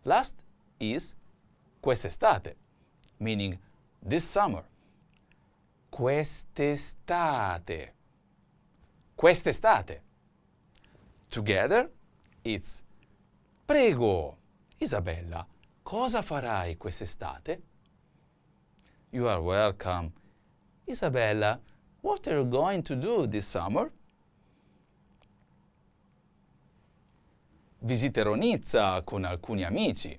Last is quest'estate, meaning this summer. Quest'estate. Quest'estate. Together, it's prego, Isabella, cosa farai quest'estate? You are welcome. Isabella, what are you going to do this summer? Visiterò Nizza con alcuni amici.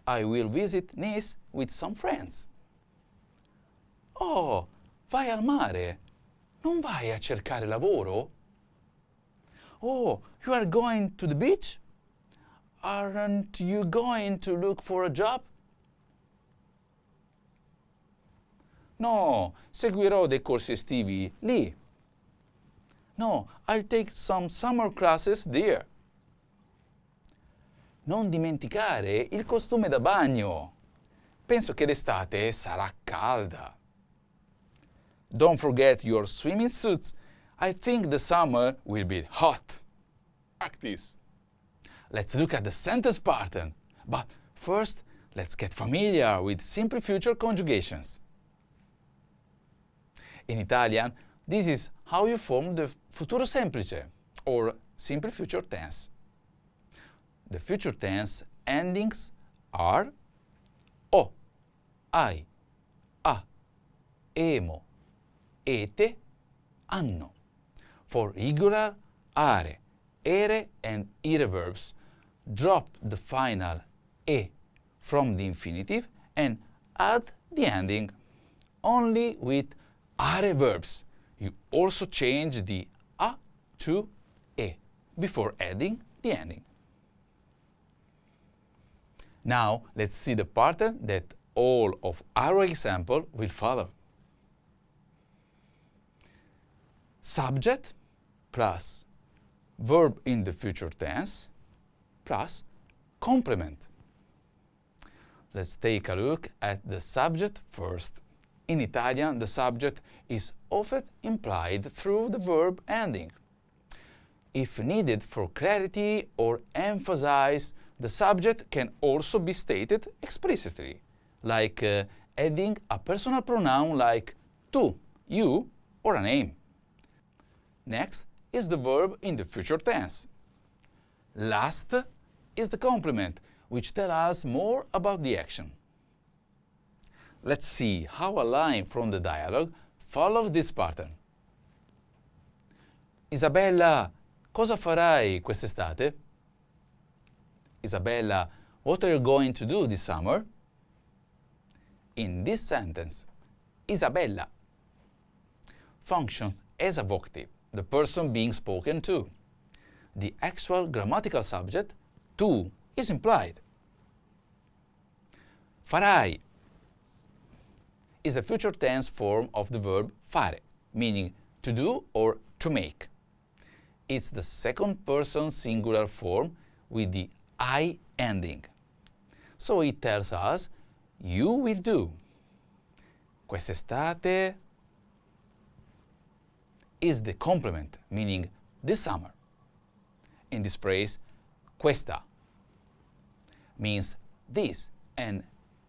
I will visit Nice with some friends. Oh, vai al mare. Non vai a cercare lavoro? Oh, you are going to the beach? Aren't you going to look for a job? No, seguirò dei corsi estivi lì. No, I'll take some summer classes there. Non dimenticare il costume da bagno. Penso che l'estate sarà calda. Don't forget your swimming suits. I think the summer will be hot. Practice. Let's look at the sentence pattern. But first, let's get familiar with simple future conjugations. In Italian, this is how you form the futuro semplice, or simple future tense. The future tense endings are o, ai, a, emo, ete, anno. For regular are, ere, and ire verbs, drop the final e from the infinitive and add the ending. Only with are verbs, you also change the a to e before adding the ending. Now let's see the pattern that all of our examples will follow. Subject plus verb in the future tense plus complement. Let's take a look at the subject first. In Italian, the subject is often implied through the verb ending. If needed for clarity or emphasize, the subject can also be stated explicitly, like adding a personal pronoun like tu, you, or a name. Next is the verb in the future tense. Last is the complement, which tells us more about the action. Let's see how a line from the dialogue follows this pattern. Isabella, cosa farai quest'estate? Isabella, what are you going to do this summer? In this sentence, Isabella functions as a vocative, the person being spoken to. The actual grammatical subject, tu, is implied. Farai is the future tense form of the verb fare, meaning to do or to make. It's the second person singular form with the I ending. So it tells us, you will do. Quest'estate is the complement, meaning this summer. In this phrase, questa means this, and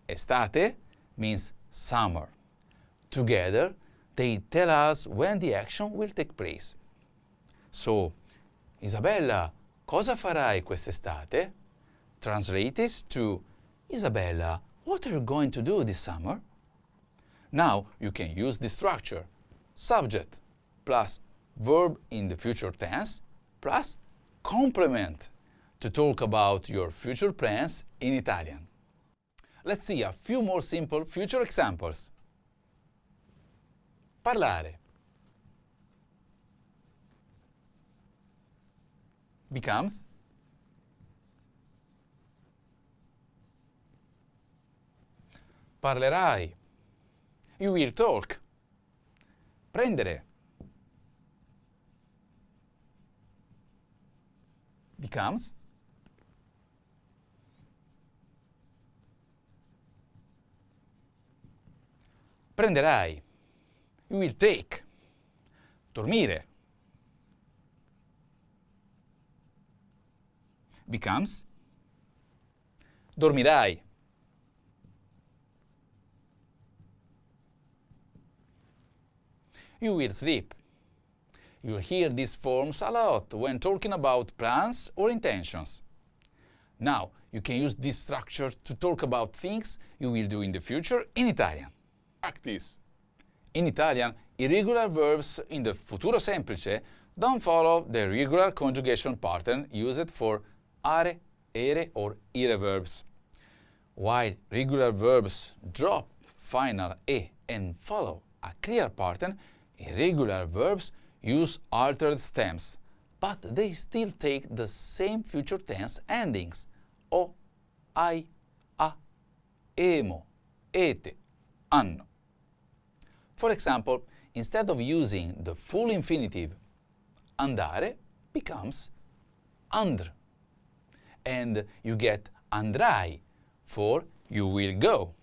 estate means summer. Together, they tell us when the action will take place. So, Isabella, cosa farai quest'estate? Translated to, Isabella, what are you going to do this summer? Now you can use this structure, subject plus verb in the future tense plus complement to talk about your future plans in Italian. Let's see a few more simple future examples. Parlare. becomes parlerai. You will talk. Prendere becomes prenderai. You will take. Dormire becomes dormirai. You will sleep. You will hear these forms a lot when talking about plans or intentions. Now, you can use this structure to talk about things you will do in the future in Italian. Practice. In Italian, irregular verbs in the futuro semplice don't follow the regular conjugation pattern used for are, ere, or ire verbs. While regular verbs drop final e and follow a clear pattern, irregular verbs use altered stems, but they still take the same future tense endings: o, ai, a, emo, ete, anno. For example, instead of using the full infinitive, andare becomes andr, and you get andrai for you will go.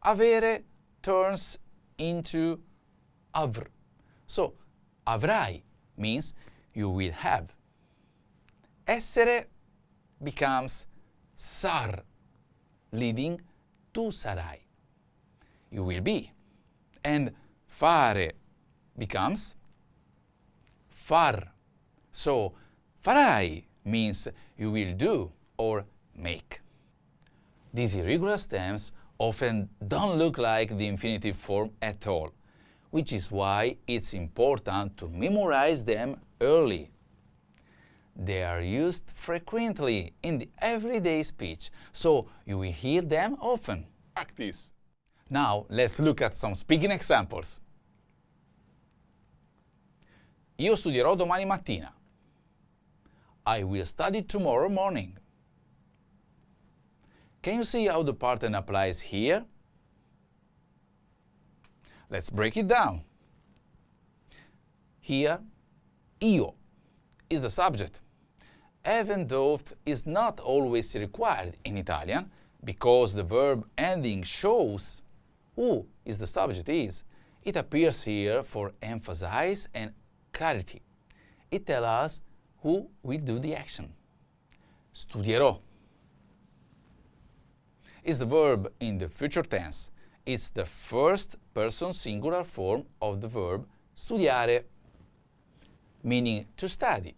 Avere turns into avr. So, avrai means you will have. Essere becomes sar, leading to sarai. You will be. And fare becomes far. So, farai means you will do or make. These irregular stems often don't look like the infinitive form at all, which is why it's important to memorize them early. They are used frequently in the everyday speech, so you will hear them often. Practice. Now, let's look at some speaking examples. Io studierò domani mattina. I will study tomorrow morning. Can you see how the pattern applies here? Let's break it down. Here, io is the subject, even though it is not always required in Italian, because the verb ending shows who is the subject is. It appears here for emphasis and clarity. It tells us who will do the action. Studierò is the verb in the future tense. It's the first person singular form of the verb studiare, meaning to study.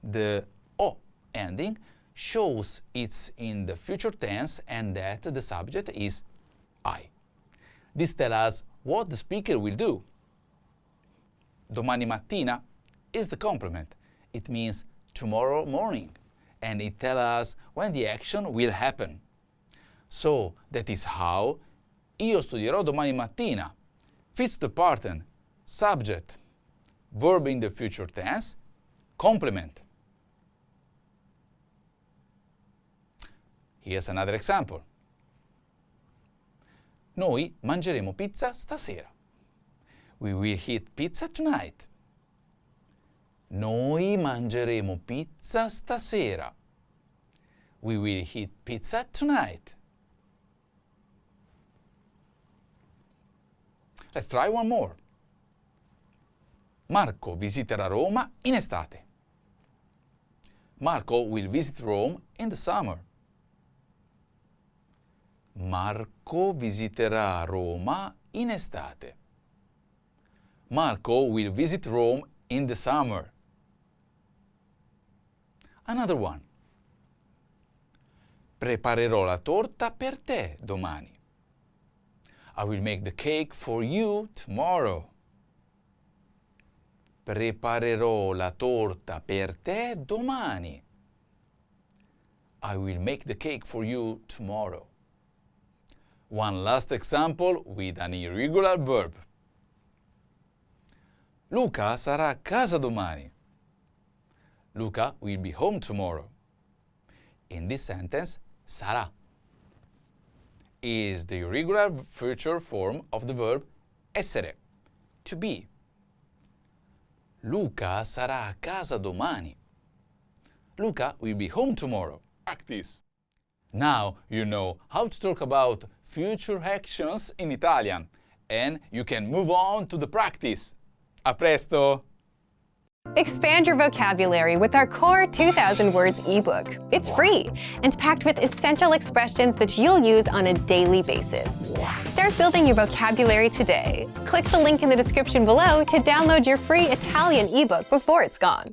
The o ending shows it's in the future tense and that the subject is I. This tells us what the speaker will do. Domani mattina is the complement. It means tomorrow morning, and it tells us when the action will happen. So that is how io studierò domani mattina fits the pattern subject, verb in the future tense, complement. Here's another example. Noi mangeremo pizza stasera. We will eat pizza tonight. Noi mangeremo pizza stasera. We will eat pizza tonight. Let's try one more. Marco visiterà Roma in estate. Marco will visit Rome in the summer. Marco visiterà Roma in estate. Marco will visit Rome in the summer. Another one. Preparerò la torta per te domani. I will make the cake for you tomorrow. Preparerò la torta per te domani. I will make the cake for you tomorrow. One last example with an irregular verb. Luca sarà a casa domani. Luca will be home tomorrow. In this sentence, sarà is the irregular future form of the verb essere, to be. Luca sarà a casa domani. Luca will be home tomorrow. Practice. Now you know how to talk about future actions in Italian, and you can move on to the practice. A presto! Expand your vocabulary with our Core 2000 Words ebook. It's free and packed with essential expressions that you'll use on a daily basis. Start building your vocabulary today. Click the link in the description below to download your free Italian ebook before it's gone.